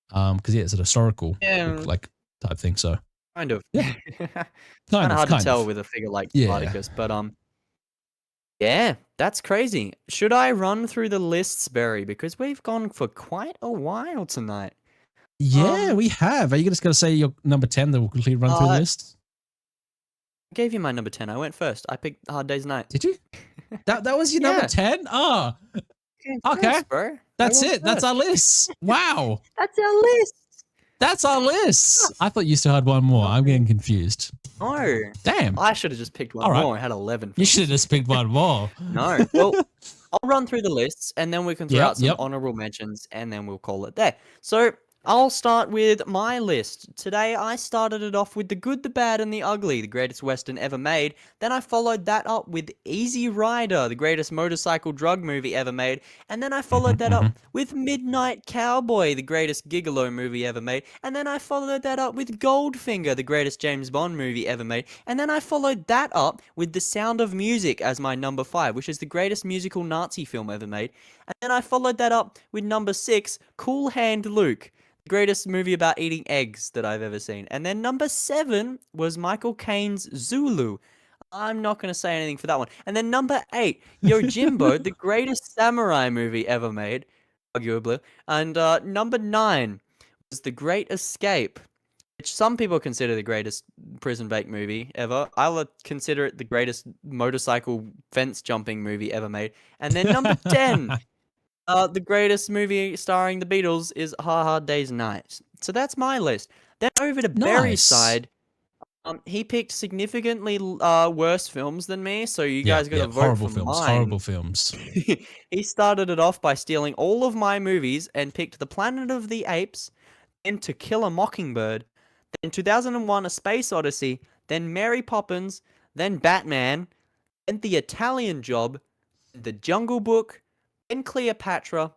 Because it's a historical book, like type thing. So kind of. Yeah. kind of hard to tell with a figure like Spartacus, but yeah, that's crazy. Should I run through the lists, Barry? Because we've gone for quite a while tonight. Yeah, we have. Are you just going to say your number 10 that we'll quickly run through the list? I gave you my number 10. I went first. I picked Hard Day's Night. Did you? That was your number 10? Oh, okay. First, bro. That's it. That's our list. Wow. That's our list. That's our list. I thought you still had one more. I'm getting confused. No. Damn. I should have just picked one more. I had 11. You should have just picked one more. No. Well, I'll run through the lists, and then we can throw out some honorable mentions, and then we'll call it there. So I'll start with my list. Today, I started it off with The Good, the Bad, and the Ugly, the greatest Western ever made. Then I followed that up with Easy Rider, the greatest motorcycle drug movie ever made. And then I followed that up with Midnight Cowboy, the greatest gigolo movie ever made. And then I followed that up with Goldfinger, the greatest James Bond movie ever made. And then I followed that up with The Sound of Music as my number 5, which is the greatest musical Nazi film ever made. And then I followed that up with number 6, Cool Hand Luke, the greatest movie about eating eggs that I've ever seen. And then number 7 was Michael Caine's Zulu. I'm not going to say anything for that one. And then number 8, Yojimbo, the greatest samurai movie ever made, arguably. And number 9 was The Great Escape, which some people consider the greatest prison break movie ever. I'll consider it the greatest motorcycle fence jumping movie ever made. And then number 10... the greatest movie starring the Beatles is Hard Day's Night. So that's my list. Then over to Barry's side, he picked significantly worse films than me, so you guys got to vote for mine. Horrible films. He started it off by stealing all of my movies and picked The Planet of the Apes, then To Kill a Mockingbird, then 2001: A Space Odyssey, then Mary Poppins, then Batman, then The Italian Job, The Jungle Book, then Cleopatra,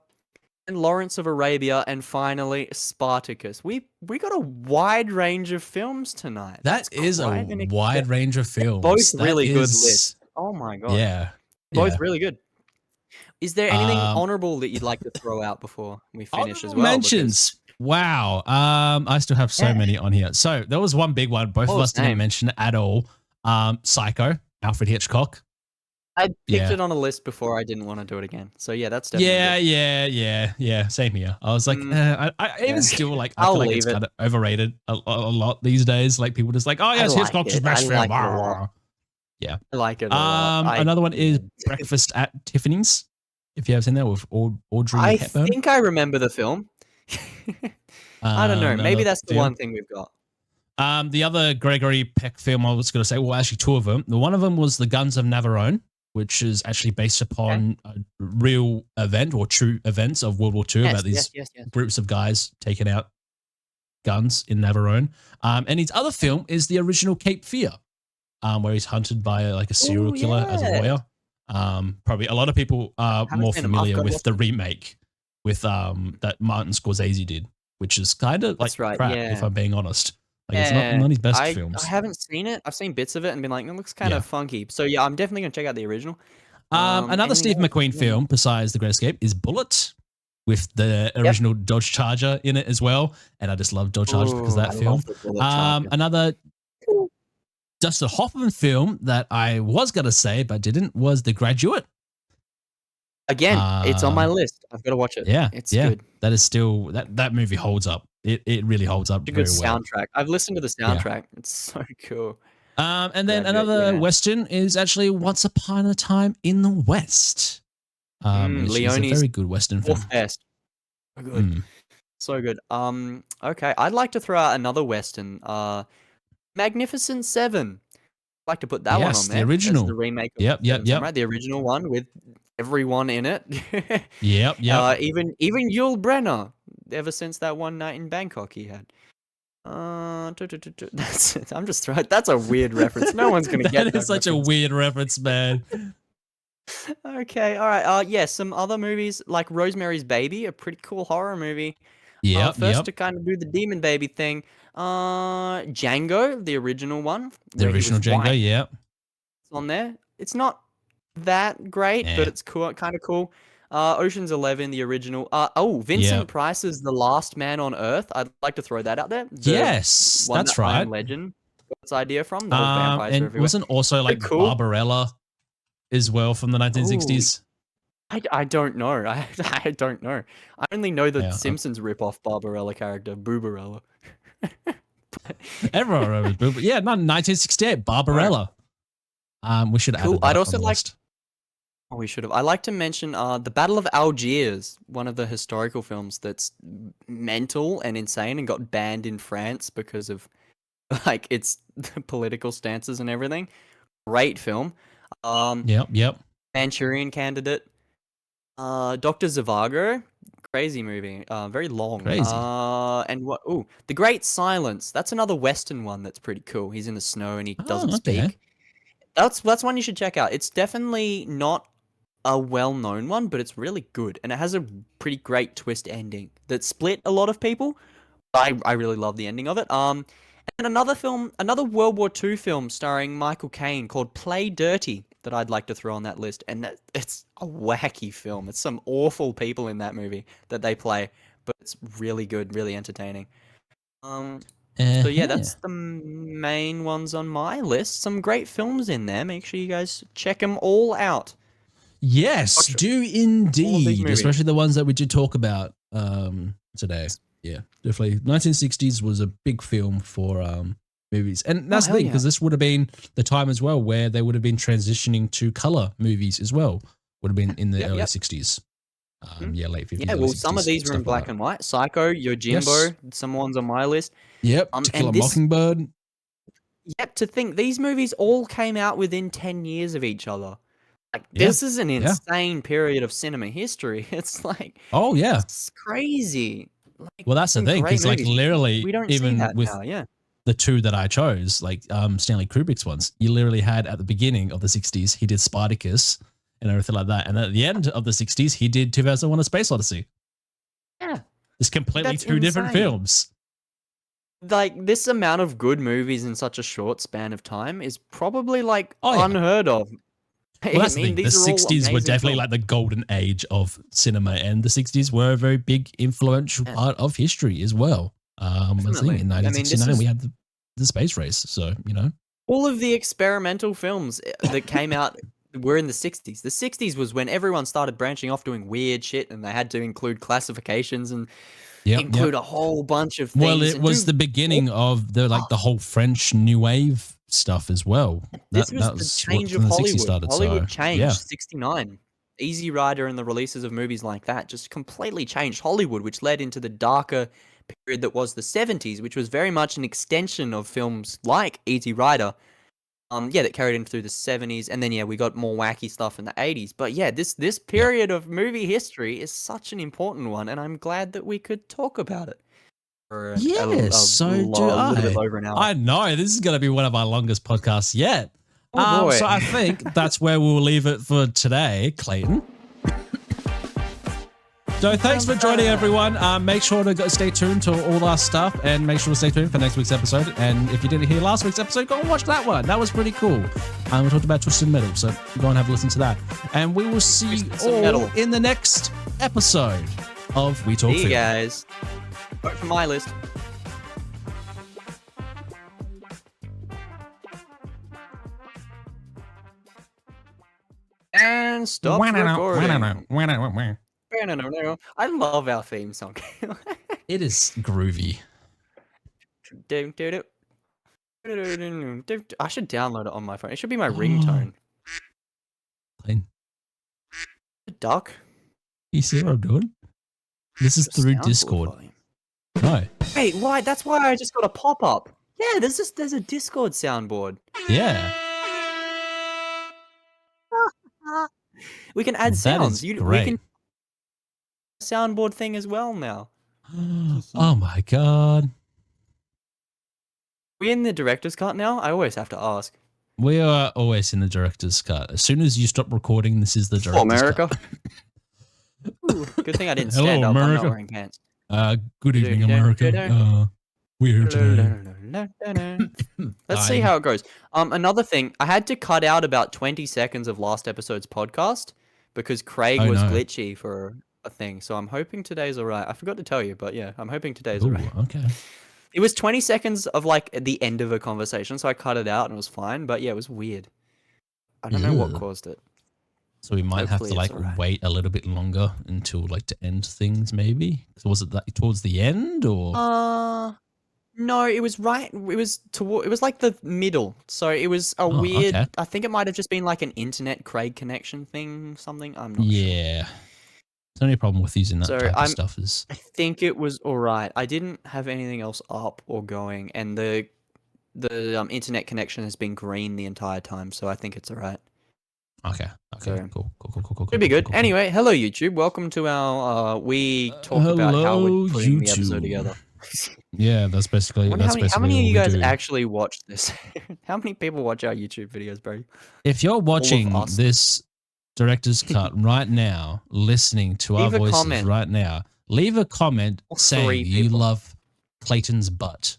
and Lawrence of Arabia, and finally Spartacus. We got a wide range of films tonight. That That's is a quite an wide range of both films. That really good is, lists. Oh my god, yeah, both yeah. really good. Is there anything Um, honorable that you'd like to throw out before we finish as Honorable well? Because mentions. Wow. I still have so yeah, many on here. So there was one big one. Both of all the us didn't same. mention at all. Psycho, Alfred Hitchcock. I picked Yeah. it on a list before. I didn't want to do it again. So yeah, that's definitely Yeah, good. yeah. Same here. I was like, Mm, I even yeah, still like, I feel I'll like it's leave it. kind of overrated a lot these days. Like people just like, oh I yes, like Hitchcock's his it. I best film. like it a lot. Yeah. I like it a lot. Another one is Yeah. Breakfast at Tiffany's. If you have seen that with Audrey I Hepburn. think I remember the film. I don't know. Maybe Another that's the film. one thing we've got. The other Gregory Peck film I was going to say, well, actually two of them. The one of them was The Guns of Navarone, which is actually based upon a real event or true events of World War II Yes, about these yes. groups of guys taking out guns in Navarone. And his other film is the original Cape Fear, where he's hunted by like a serial Oh killer as a yeah. lawyer. Probably a lot of people are Haven't more seen 'em. I've familiar got to with watch the them. remake with that Martin Scorsese did, which is kind of like That's right. crap, if Yeah. I'm being honest. Like it's Yeah. not his best I films. haven't seen it. I've seen bits of it and been like, it looks kind Yeah. of funky. So yeah, I'm definitely gonna check out the original. Another Anything Steve else? McQueen Yeah, no. film besides The Great Escape is Bullet, with the Yep. original Dodge Charger in it as well. And I just love Dodge Chargers because Oh, of I that film. love the bullet charger. Another Dustin Hoffman film that I was going to say but didn't was The Graduate. Again, it's on my Um, list. I've got to watch it. yeah, It's yeah. good. That is still, that movie holds up. It really holds up A good very well. soundtrack. I've listened to the Yeah. soundtrack. It's so cool. And then Graduate, another yeah. Western is actually Once Upon a Time in the West, which is a Leone's very good Western film. fourth best. So good. Mm. So good. Okay. I'd like to throw out another Western. Magnificent Seven. I'd like to put that one Yes, on the there. As original. the remake of Yep. Seven Samurai, the original one with everyone in it. Yep. Even Yul Brenner. Ever since that one night in Bangkok he had. That's it. I'm just throwing. That's a weird reference. No one's gonna get that. That is such a reference. weird reference, man. Okay, all right. Yeah, some other movies like Rosemary's Baby, a pretty cool horror movie. First to kind of do the demon baby thing. Django, the original one, The where he original was Django, white, yeah. it's on there. It's not that great, Yeah. but it's cool, kind of cool. Ocean's 11, the original. Vincent Yep. Price's The Last Man on Earth. I'd like to throw that out there. The Yes, one that's that I Am right. Legend got its idea from. The whole vampires are And everywhere. wasn't also like Pretty cool. Barbarella as well from the 1960s? I don't know. I don't know. I only know the Yeah, Simpsons rip-off Barbarella character, Boobarella. everyone remembers Boob. Yeah, not 1968, Barbarella. We should add Cool. that I'd on also the like. list. Oh, we should have. I like to mention the Battle of Algiers, one of the historical films that's mental and insane and got banned in France because of like its political stances and everything. Great film. Yep. Manchurian Candidate. Dr. Zhivago. Crazy movie. Very long. Crazy. And what? Oh, The Great Silence. That's another Western one that's pretty cool. He's in the snow and he doesn't okay. speak. That's one you should check out. It's definitely not a well-known one, but it's really good, and it has a pretty great twist ending that split a lot of people. I really love the ending of it. And another film, another World War II film starring Michael Caine called Play Dirty that I'd like to throw on that list, and it's a wacky film. It's some awful people in that movie that they play, but it's really good, really entertaining. So yeah, that's the main ones on my list. Some great films in there. Make sure you guys check them all out. Yes, do indeed, movies. especially the ones that we did talk about today. Yeah, definitely. 1960s was a big film for movies, and that's the thing, because this would have been the time as well where they would have been transitioning to color movies as well. Would have been in the early 60s. Yeah, late 50s. Yeah, well, some of these were in black and white. Psycho, Yojimbo, some ones on my list. Yep, To Kill a Mockingbird. Yep, to think these movies all came out within 10 years of each other. Like, this is an insane period of cinema history. It's like, oh yeah, it's crazy. Like, well, that's the thing, because like literally, we don't even see that with now, the two that I chose, like Stanley Kubrick's ones, you literally had at the beginning of the 60s, he did Spartacus and everything like that, and at the end of the 60s, he did 2001: A Space Odyssey. Yeah, It's completely that's two different insane. films. Like, this amount of good movies in such a short span of time is probably, like, Oh yeah. unheard of. Well, I that's the mean, thing. The these are all 60s were amazing definitely films. like the golden age of cinema, and the 60s were a very big, influential Yeah. part of history as well. I think Definitely. in I mean, this 1969 is we had the space race, so all of the experimental films that came out were in the 60s. The 60s was when everyone started branching off doing weird shit, and they had to include classifications and Yep. include a whole bunch of Well, things it and was do the beginning of the whole French New Wave stuff as well. this was That the was what change of from the 60s Hollywood. started. So Hollywood yeah, changed 69. Easy Rider and the releases of movies like that just completely changed Hollywood, which led into the darker period that was the 70s, which was very much an extension of films like Easy Rider. Yeah, that carried in through the 70s, and then yeah, we got more wacky stuff in the 80s. But yeah, this yep. period of movie history is such an important one, and I'm glad that we could talk about it for Yeah, so do a little bit I. over an hour. I know this is going to be one of our longest podcasts yet. Oh boy. So I think that's where we'll leave it for today, Clayton. So thanks for joining, everyone. Make sure to stay tuned to all our stuff, and make sure to stay tuned for next week's episode. And if you didn't hear last week's episode, go and watch that one. That was pretty cool. We talked about Twisted Metal, so go and have a listen to that. And we will see you all in the next episode of We Talk Film. See you guys. Vote for my list. And stop recording. I love our theme song. It is groovy. I should download it on my phone. It should be my ringtone. Duck. You see what I'm doing? This is through Discord. No. Wait, why? That's why I just got a pop-up. Yeah, there's a Discord soundboard. Yeah. We can add sounds. That is great. We can soundboard thing as well now. Oh my god. We in the director's cut now? I always have to ask. We are always in the director's cut. As soon as you stop recording, this is the director's America. cut. Ooh, good thing I didn't stand Hello, up. America. I'm not wearing pants. Good evening, America. We're here today. Let's see how it goes. Another thing, I had to cut out about 20 seconds of last episode's podcast because Craig was glitchy for a thing. So I'm hoping today's all right. I forgot to tell you, but yeah, I'm hoping today's all right. Okay. It was 20 seconds of like at the end of a conversation, so I cut it out and it was fine. But yeah, it was weird. I don't know what caused it. So we might have to wait a little bit longer until to end things, maybe. So was it towards the end or? No, it was right. It was like the middle. So it was a weird. Okay. I think it might have just been like an internet Craig connection thing, something. I'm not sure. Yeah. The only problem with using that type of stuff is. I think it was all right. I didn't have anything else up or going, and the internet connection has been green the entire time, so I think it's all right. Okay. So, cool. Should be good. Anyway, hello YouTube. Welcome to our we talk about how we're putting the episode together. Yeah, that's basically. How many of you guys actually watch this? How many people watch our YouTube videos, bro? If you're watching this director's cut right now, listening to our voices right now, leave a comment saying you love Clayton's butt.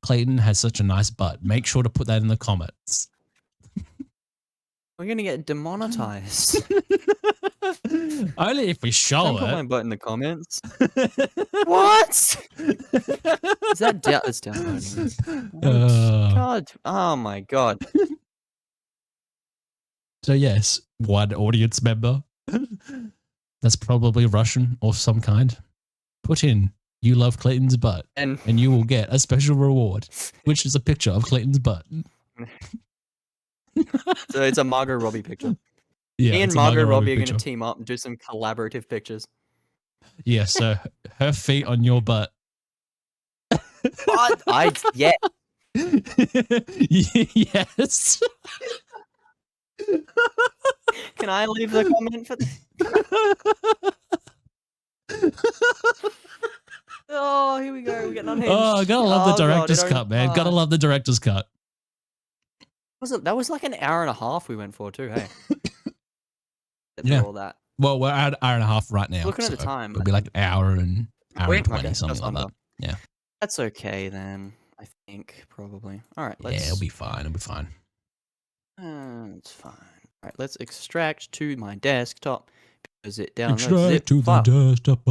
Clayton has such a nice butt. Make sure to put that in the comments. We're gonna get demonetized. Only if we show Don't it. put my butt in the comments. What? Is that that's downloading? God! Oh my god! So yes, one audience member. That's probably Russian or some kind. Put in "You love Clayton's butt," and you will get a special reward, which is a picture of Clayton's butt. So it's a Margot Robbie picture. Yeah, me and Margot Robbie are going to team up and do some collaborative pictures. Yeah, so her feet on your butt. What? Yeah. Yes. Can I leave the comment for this? Oh, here we go. We're getting unhinged. Oh, gotta love the director's cut, man. Gotta love the director's cut. That was like an hour and a half we went for too, hey? Yeah. All that. Well, we're at an hour and a half right now. Looking at the time. It'll be like an hour and hour and 20, Okay, something just like that. under. Yeah. That's okay then. I think probably. All right, Yeah, it'll be fine. It'll be fine. It's fine. All right, let's extract to my desktop because it downloads Extract zip to file. the desktop.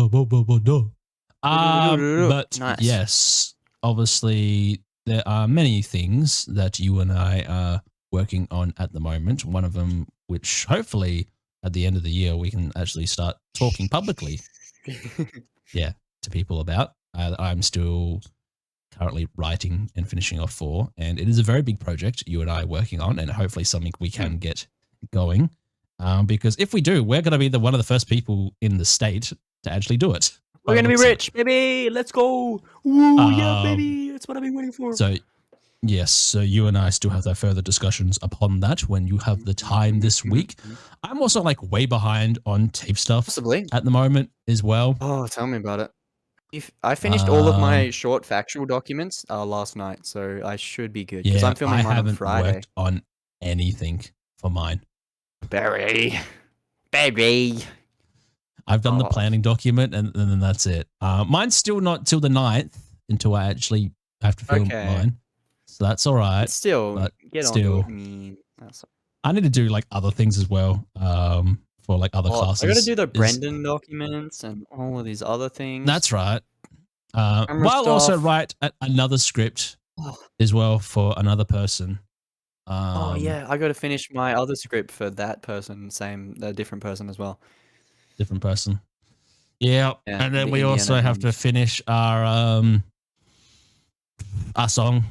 But Nice. yes, obviously there are many things that you and I are working on at the moment. One of them, which hopefully at the end of the year we can actually start talking publicly, to people about. I'm still currently writing and finishing off for, and it is a very big project you and I are working on, and hopefully something we can get going. Because if we do, we're going to be one of the first people in the state to actually do it. We're gonna be rich, baby. Let's go. Woo, yeah, baby. That's what I've been waiting for. So, yes, so you and I still have our further discussions upon that when you have the time this week. I'm also like way behind on tape stuff Possibly at the moment as well. Oh, tell me about it. I finished all of my short factual documents last night, so I should be good because I'm filming mine on Friday. I haven't worked on anything for mine. Baby. I've done the planning document and then that's it. Mine's still not till the 9th until I actually have to film mine. So that's all right. But still, I need to do like other things as well for like other classes. I got to do the Brendan documents and all of these other things. That's right. While also write another script as well for another person. Yeah, I got to finish my other script for that person, a different person as well. Different person. Yeah, and then we also have to finish our song.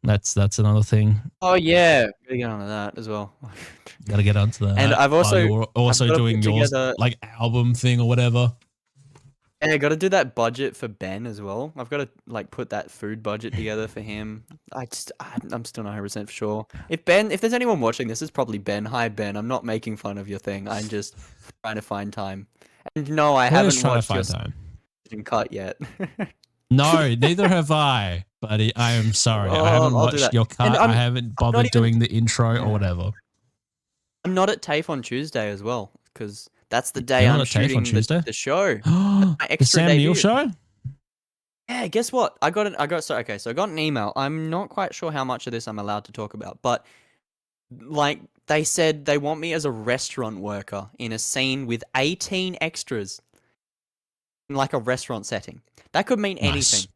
That's another thing. Oh yeah, gotta get onto that as well. Gotta get onto that. And I've also you're also doing yours like album thing or whatever. Yeah, I got to do that budget for Ben as well. I've got to like put that food budget together for him. I'm still not 100% sure. If there's anyone watching this, it's probably Ben. Hi Ben, I'm not making fun of your thing. I'm just trying to find time. And no, I haven't watched your time cut yet. No, neither have I, buddy. I am sorry. I haven't watched your cut. I haven't bothered doing the intro or whatever. I'm not at TAFE on Tuesday as well because that's the day I'm shooting the show. The Sam Neill show? Yeah, guess what? I got an email. I'm not quite sure how much of this I'm allowed to talk about, but like they said they want me as a restaurant worker in a scene with 18 extras in like a restaurant setting. That could mean anything.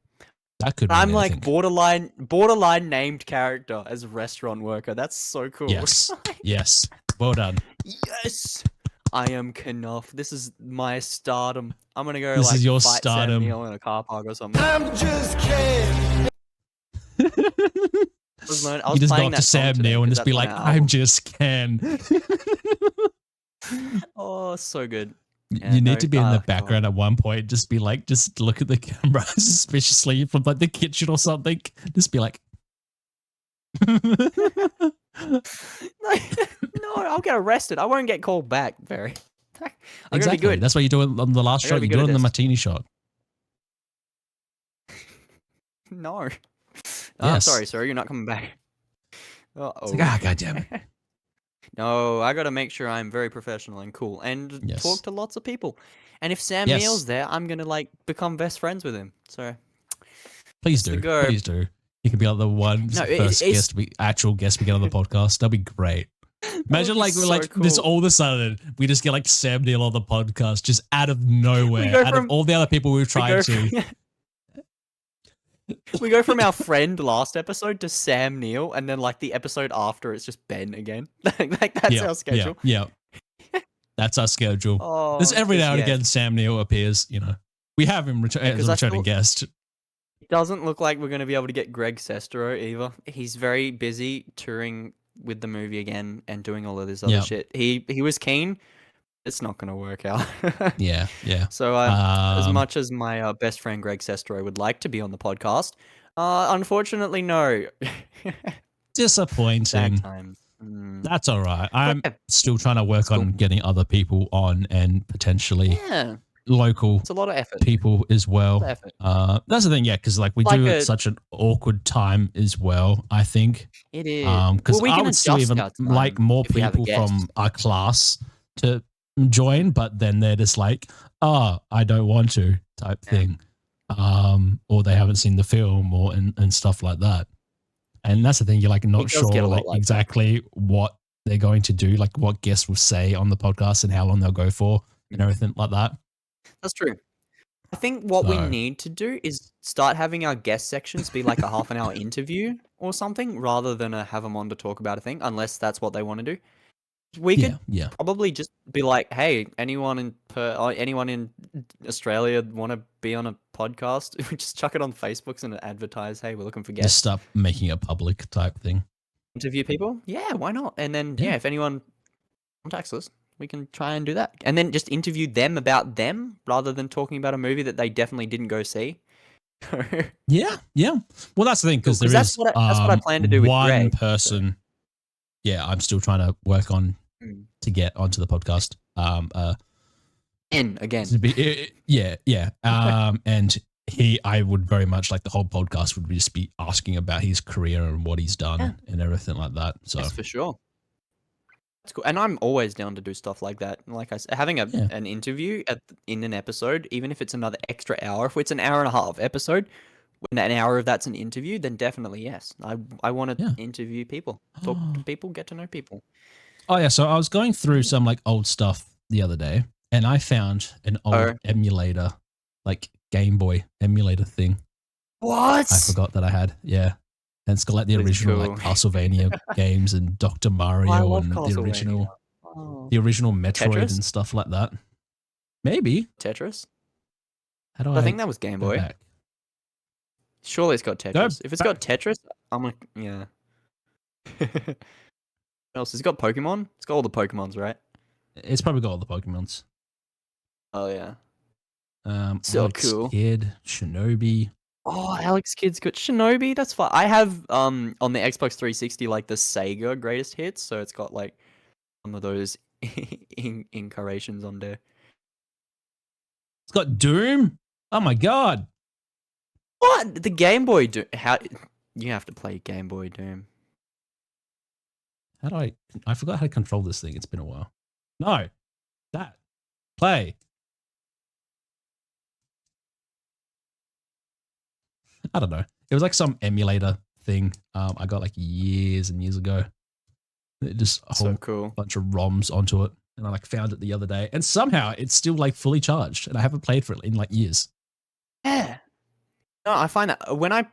That could mean I'm anything. like borderline named character as a restaurant worker. That's so cool. Yes. Yes. Well done. Yes. I am Knuff. This is my stardom. I'm gonna go this is your fight stardom. Sam Neill in a car park or something. I'm just kidding. You just go up to Sam Neill and just be like, I'm just Ken. Oh, so good. You need to be in the background at one point. Just be like, just look at the camera suspiciously from like the kitchen or something. Just be like, no, I'll get arrested. I won't get called back, Barry. Exactly. Be good. That's what you do on the last shot. You do it on the martini shot. No. I'm sorry, sir. You're not coming back. It's like, God damn it. No, I got to make sure I'm very professional and cool and talk to lots of people. And if Sam Neill's there, I'm going to like become best friends with him. So please do. Please do. You can be like the first actual guest we get on the podcast. That'd be great. Imagine like we're like this all of a sudden we just get like Sam Neill on the podcast just out of nowhere. Out of all the other people we've tried to. We go from our friend last episode to Sam Neill, and then like the episode after it's just Ben again. like that's our schedule. Yeah. That's our schedule. There's every now and again Sam Neill appears, you know. We have him as a returning guest. It doesn't look like we're going to be able to get Greg Sestero either. He's very busy touring with the movie again and doing all of this other shit. He was keen. It's not going to work out. Yeah. So as much as my best friend Greg Sestero would like to be on the podcast, unfortunately, no. Disappointing. That's all right. I'm still trying to work on getting other people on and potentially local it's a lot of effort. People as well. That's the thing, because like we do it such an awkward time as well, I think. It is. Because I would still even like more people from our class to join, but then they're just like, I don't want to type thing. or they haven't seen the film and stuff like that. And that's the thing, you're like not sure like exactly what they're going to do, like what guests will say on the podcast and how long they'll go for and everything like that. That's true. I think what we need to do is start having our guest sections be like a half an hour interview or something, rather than have them on to talk about a thing, unless that's what they want to do. We could probably just be like, hey, anyone in Australia want to be on a podcast? We just chuck it on Facebooks and advertise, hey, we're looking for guests. Just stop making it public type thing. Interview people? Yeah, why not? And then, if anyone contacts us, we can try and do that. And then just interview them about them rather than talking about a movie that they definitely didn't go see. Yeah. Well, that's the thing, because that's what I plan to do with one Greg, person. So. Yeah, I'm still trying to work on to get onto the podcast. Again. And I would very much like the whole podcast would just be asking about his career and what he's done and everything like that. So yes, for sure. That's cool. And I'm always down to do stuff like that. Like I said, having an interview in an episode, even if it's another extra hour, if it's an hour and a half episode, when an hour of that's an interview, then definitely yes. I want to interview people, talk to people, get to know people. Oh yeah, so I was going through some like old stuff the other day, and I found an old emulator, like Game Boy emulator thing. What? I forgot that I had. Yeah. And it's got like the original like Castlevania games and Dr. Mario and the original Metroid Tetris? And stuff like that. Maybe Tetris. How do I think that was Game Boy. Back? Surely it's got Tetris. If it's got Tetris, I'm like, yeah. What else? It's got Pokemon. It's got all the Pokemons, right? It's probably got all the Pokemons. Oh yeah. So Alex cool. Kidd, Shinobi. Oh, Alex Kidd's good. Shinobi, that's fine. I have on the Xbox 360 like the Sega greatest hits, so it's got like some of those incarnations on there. It's got Doom. Oh my god! What? The Game Boy Doom? How you have to play Game Boy Doom? How do I forgot how to control this thing. It's been a while. No, that play. I don't know. It was like some emulator thing I got like years and years ago. It just a whole bunch of ROMs onto it. And I like found it the other day. And somehow it's still like fully charged. And I haven't played for it in like years. Yeah. No, I find that when I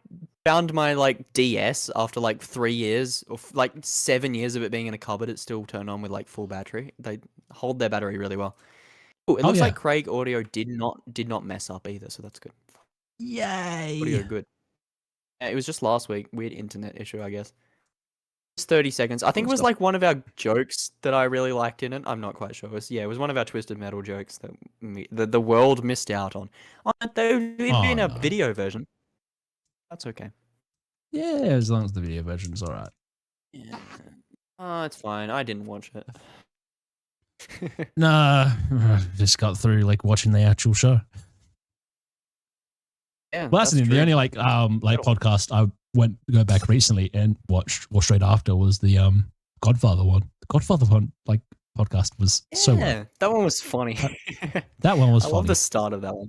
found my like DS after like 3 years or like 7 years of it being in a cupboard, it still turned on with like full battery. They hold their battery really well. Ooh, it looks like Craig Audio did not mess up either, so that's good. Yay! Audio good. Yeah, it was just last week. Weird internet issue, I guess. It's 30 seconds. I think it was like one of our jokes that I really liked in it. I'm not quite sure. It was one of our Twisted Metal jokes that the world missed out on. They've been a video version. That's okay. Yeah, as long as the video version's all right. Yeah. Oh, it's fine. I didn't watch it. Nah, just got through like watching the actual show. Yeah, well, that's the only like podcast I went to go back recently and watched, or straight after, was the Godfather one. The Godfather one like podcast was so well. That one was funny. That one was funny. I love the start of that one.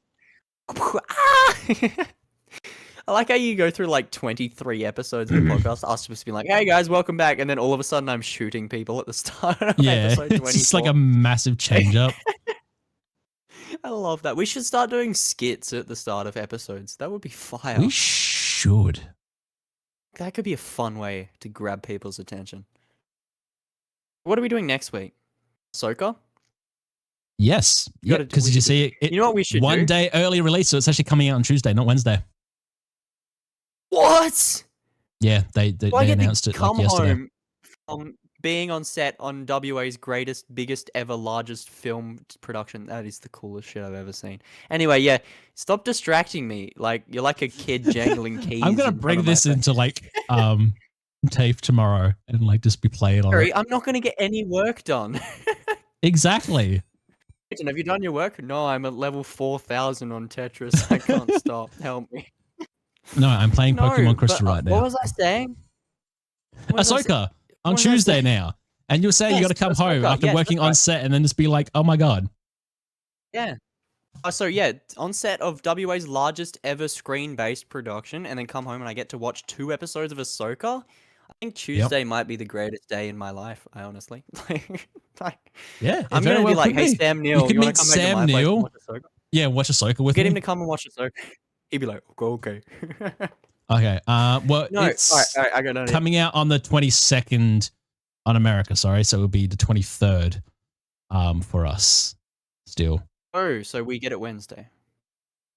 I like how you go through like 23 episodes of the podcast, us just being like, hey guys, welcome back. And then all of a sudden I'm shooting people at the start of episode 24. It's just like a massive change up. I love that. We should start doing skits at the start of episodes. That would be fire. We should. That could be a fun way to grab people's attention. What are we doing next week? Ahsoka? Yes. Yeah, because did you see it? You know what we should do? One day early release, so it's actually coming out on Tuesday, not Wednesday. What? Yeah, they announced it like yesterday. Home being on set on WA's biggest ever, largest film production. That is the coolest shit I've ever seen. Anyway, yeah, stop distracting me. Like, you're like a kid jangling keys. I'm going to bring this into like tape tomorrow and like just be playing on it. I'm not going to get any work done. Exactly. Have you done your work? No, I'm at level 4,000 on Tetris. I can't stop. Help me. No, I'm playing Pokemon Crystal right now. What was I saying? Ahsoka on Tuesday now. And you're saying you got to come home after working on set and then just be like, oh my God. Yeah. So yeah, on set of WA's largest ever screen-based production, and then come home and I get to watch 2 episodes of Ahsoka. I think Tuesday might be the greatest day in my life. I honestly, like, Yeah, I'm very gonna be well like, could hey be. Sam You Neill, can you wanna meet come back to Sam my place and Neill. watch Ahsoka? Yeah, watch Ahsoka with Get him me. to come and watch Ahsoka. He'd be like, okay. Okay. Well, No, it's all right, I got an idea. coming out on the 22nd on America. Sorry, so it will be the 23rd. For us, still. Oh, so we get it Wednesday.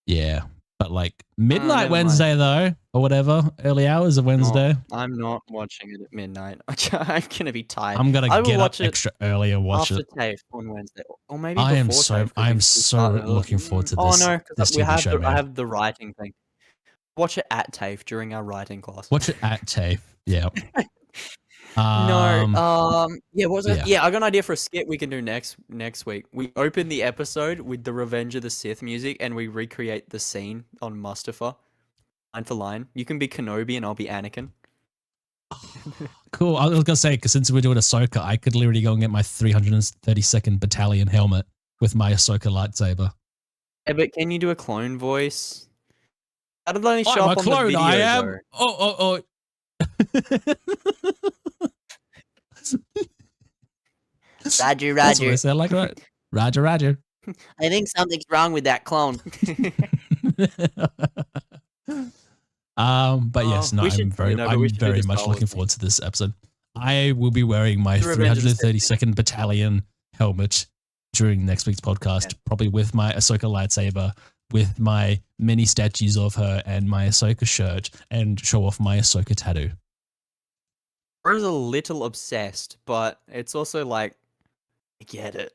Yeah, but like midnight never mind. Wednesday though, or whatever, early hours of Wednesday. I'm not watching it at midnight. I'm gonna be tired. I'm gonna I will get up watch it extra early and watch after it. TAFE on Wednesday, or maybe I am before so TAFE. 'cause I am we so start early. looking forward to Oh this. no, this because TV show, I man. have the writing thing. Watch it at TAFE during our writing class. Watch it at TAFE. Yeah. No, yeah, what was it? yeah. Yeah, I got an idea for a skit we can do next week. We open the episode with the Revenge of the Sith music, and we recreate the scene on Mustafa, line for line. You can be Kenobi, and I'll be Anakin. Cool. I was gonna say because since we're doing Ahsoka, I could literally go and get my 332nd Battalion helmet with my Ahsoka lightsaber. Yeah, but can you do a clone voice? That'll only show I'm up a on the clone. video, I am. though. Oh. Roger, That's what I sound like, right? Roger. I think something's wrong with that clone. But yes, no, We I'm should- very, you know, but I'm we should do very the much Star Wars looking thing. forward to this episode. I will be wearing my The Revenge of the Sith. 332nd Battalion helmet during next week's podcast, probably with my Ahsoka lightsaber, with my mini statues of her, and my Ahsoka shirt, and show off my Ahsoka tattoo. Rose a little obsessed, but it's also like, I get it.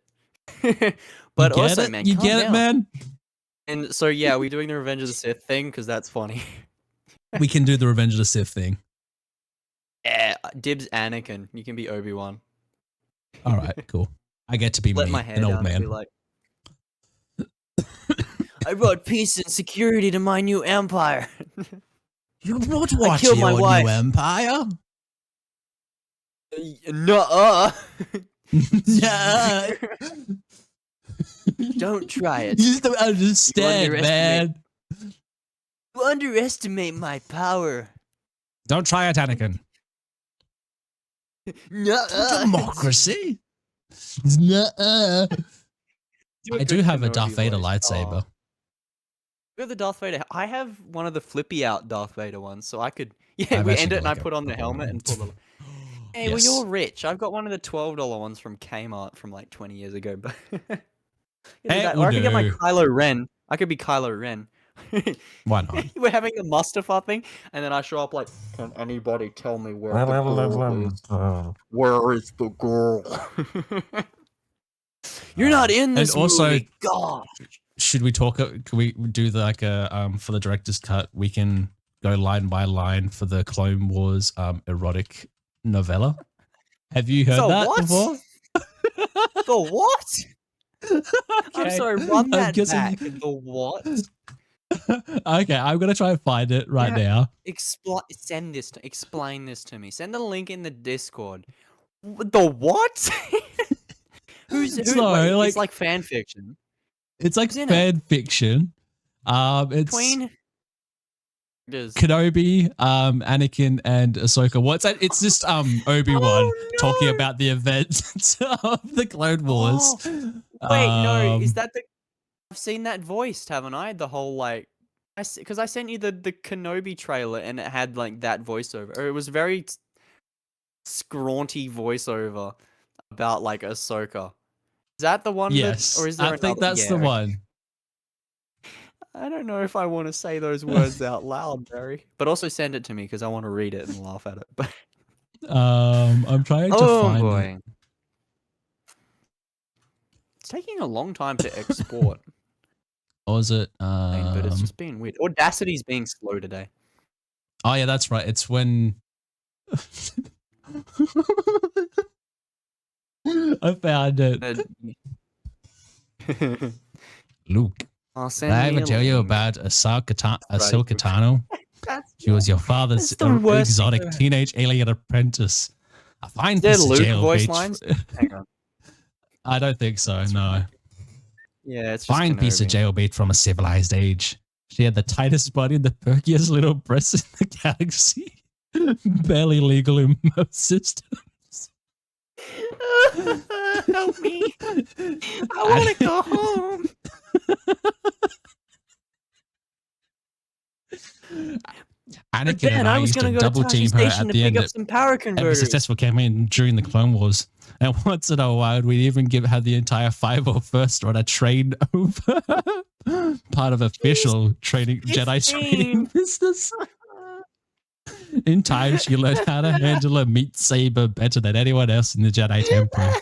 But you get also, it? man, You calm get it, down. man? And so, yeah, we're doing the Revenge of the Sith thing because that's funny. We can do the Revenge of the Sith thing. Yeah, dibs Anakin. You can be Obi-Wan. All right, cool. I get to be Let me, my hair an down old and be man. like, I brought peace and security to my new empire. You brought I killed my wife. empire? Nuh-uh. Yeah. Don't try it. You just don't understand, man. You underestimate my power. Don't try it, Anakin. Nuh-uh. Democracy? Nuh-uh. Do a I do good have a Kenobi Darth Vader voice. lightsaber. You have the Darth Vader. I have one of the flippy out Darth Vader ones, so I could. Yeah, I've we actually end it got and I like a put on the proper helmet one. and pull the. Hey, well, Yes. you're rich. I've got one of the $12 ones from Kmart from like 20 years ago, but. Or I could get my do. Kylo Ren. I could be Kylo Ren. Why not? We're having the Mustafa thing, and then I show up like, can anybody tell me where the girl is? Where is the girl? You're not in this also- movie. Gosh. Should we talk? Can we do like a for the director's cut? We can go line by line for the Clone Wars erotic novella. Have you heard So that what? before? The what? I'm Okay. sorry, run I'm that guessing back. The what? Okay, I'm gonna try and find it right now. Explain this to me. Send a link in the Discord. The what? So, wait, like- it's like fan fiction. It's like Who's in fan fiction. It's Queen. Does Kenobi, Anakin, and Ahsoka. What's that? It's just Obi-Wan Oh, talking no. about the events of the Clone Wars. Wait, no, is Um, that the? I've seen that voiced, haven't I? The whole like, because I sent you the Kenobi trailer and it had like that voiceover. Or it was very scraunty voiceover about like Ahsoka. Is that the one? Yes, or is there I think another? that's Yeah, the okay. one. I don't know if I want to say those words out loud, Barry. But also send it to me because I want to read it and laugh at it. But I'm trying to find it. boy, it's taking a long time to export. Or is it? But it's just being weird. Audacity's being slow today. Oh yeah, that's right. It's when I found it. Luke, I'll did send I me ever a tell you link. about Ahsoka Right. Tano? That's She was your father's That's the worst exotic thing ever. teenage alien apprentice. A fine Is there piece of Luke jail voice bitch. lines? Hang on. I don't think so. No. Yeah, it's just Fine piece of Kenobi. jailbait from a civilized age. She had the tightest body and the perkiest little breasts in the galaxy. Barely legal in most systems. Help me. I want to go home. Anakin and I used to double team her at the end of some power every converters. successful campaign during the Clone Wars. And once in a while, we'd even have the entire 501st on a train over. Part of official training, Jedi training business. In time, she learned how to handle a meat saber better than anyone else in the Jedi Temple.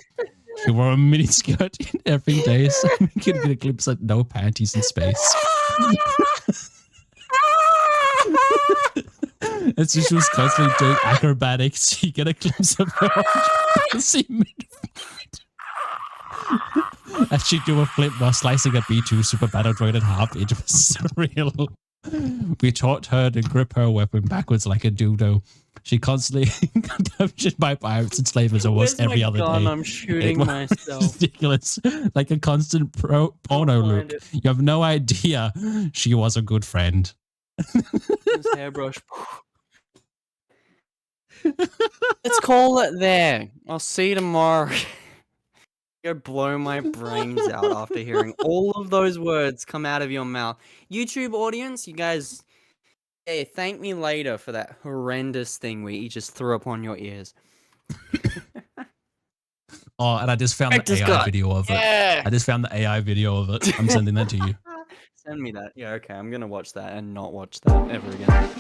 She wore a miniskirt every day, so we could get a glimpse at no panties in space. And so she was constantly doing acrobatics. You get a glimpse of her see mid-fight. As she do a flip while slicing a B2 super battle droid in half. It was surreal. We taught her to grip her weapon backwards like a dodo. She constantly got captured by pirates and slavers almost every other day. I'm shooting myself. Ridiculous. Like a constant porno loop. You have no idea she was a good friend. This hairbrush. Let's call it there. I'll see you tomorrow. Go blow my brains out after hearing all of those words come out of your mouth. YouTube audience, you guys, hey, thank me later for that horrendous thing where you just threw upon your ears. Oh, and I just found the AI video of it. I just found the AI video of it. I'm sending that to you. Send me that. Yeah, okay. I'm going to watch that and not watch that ever again.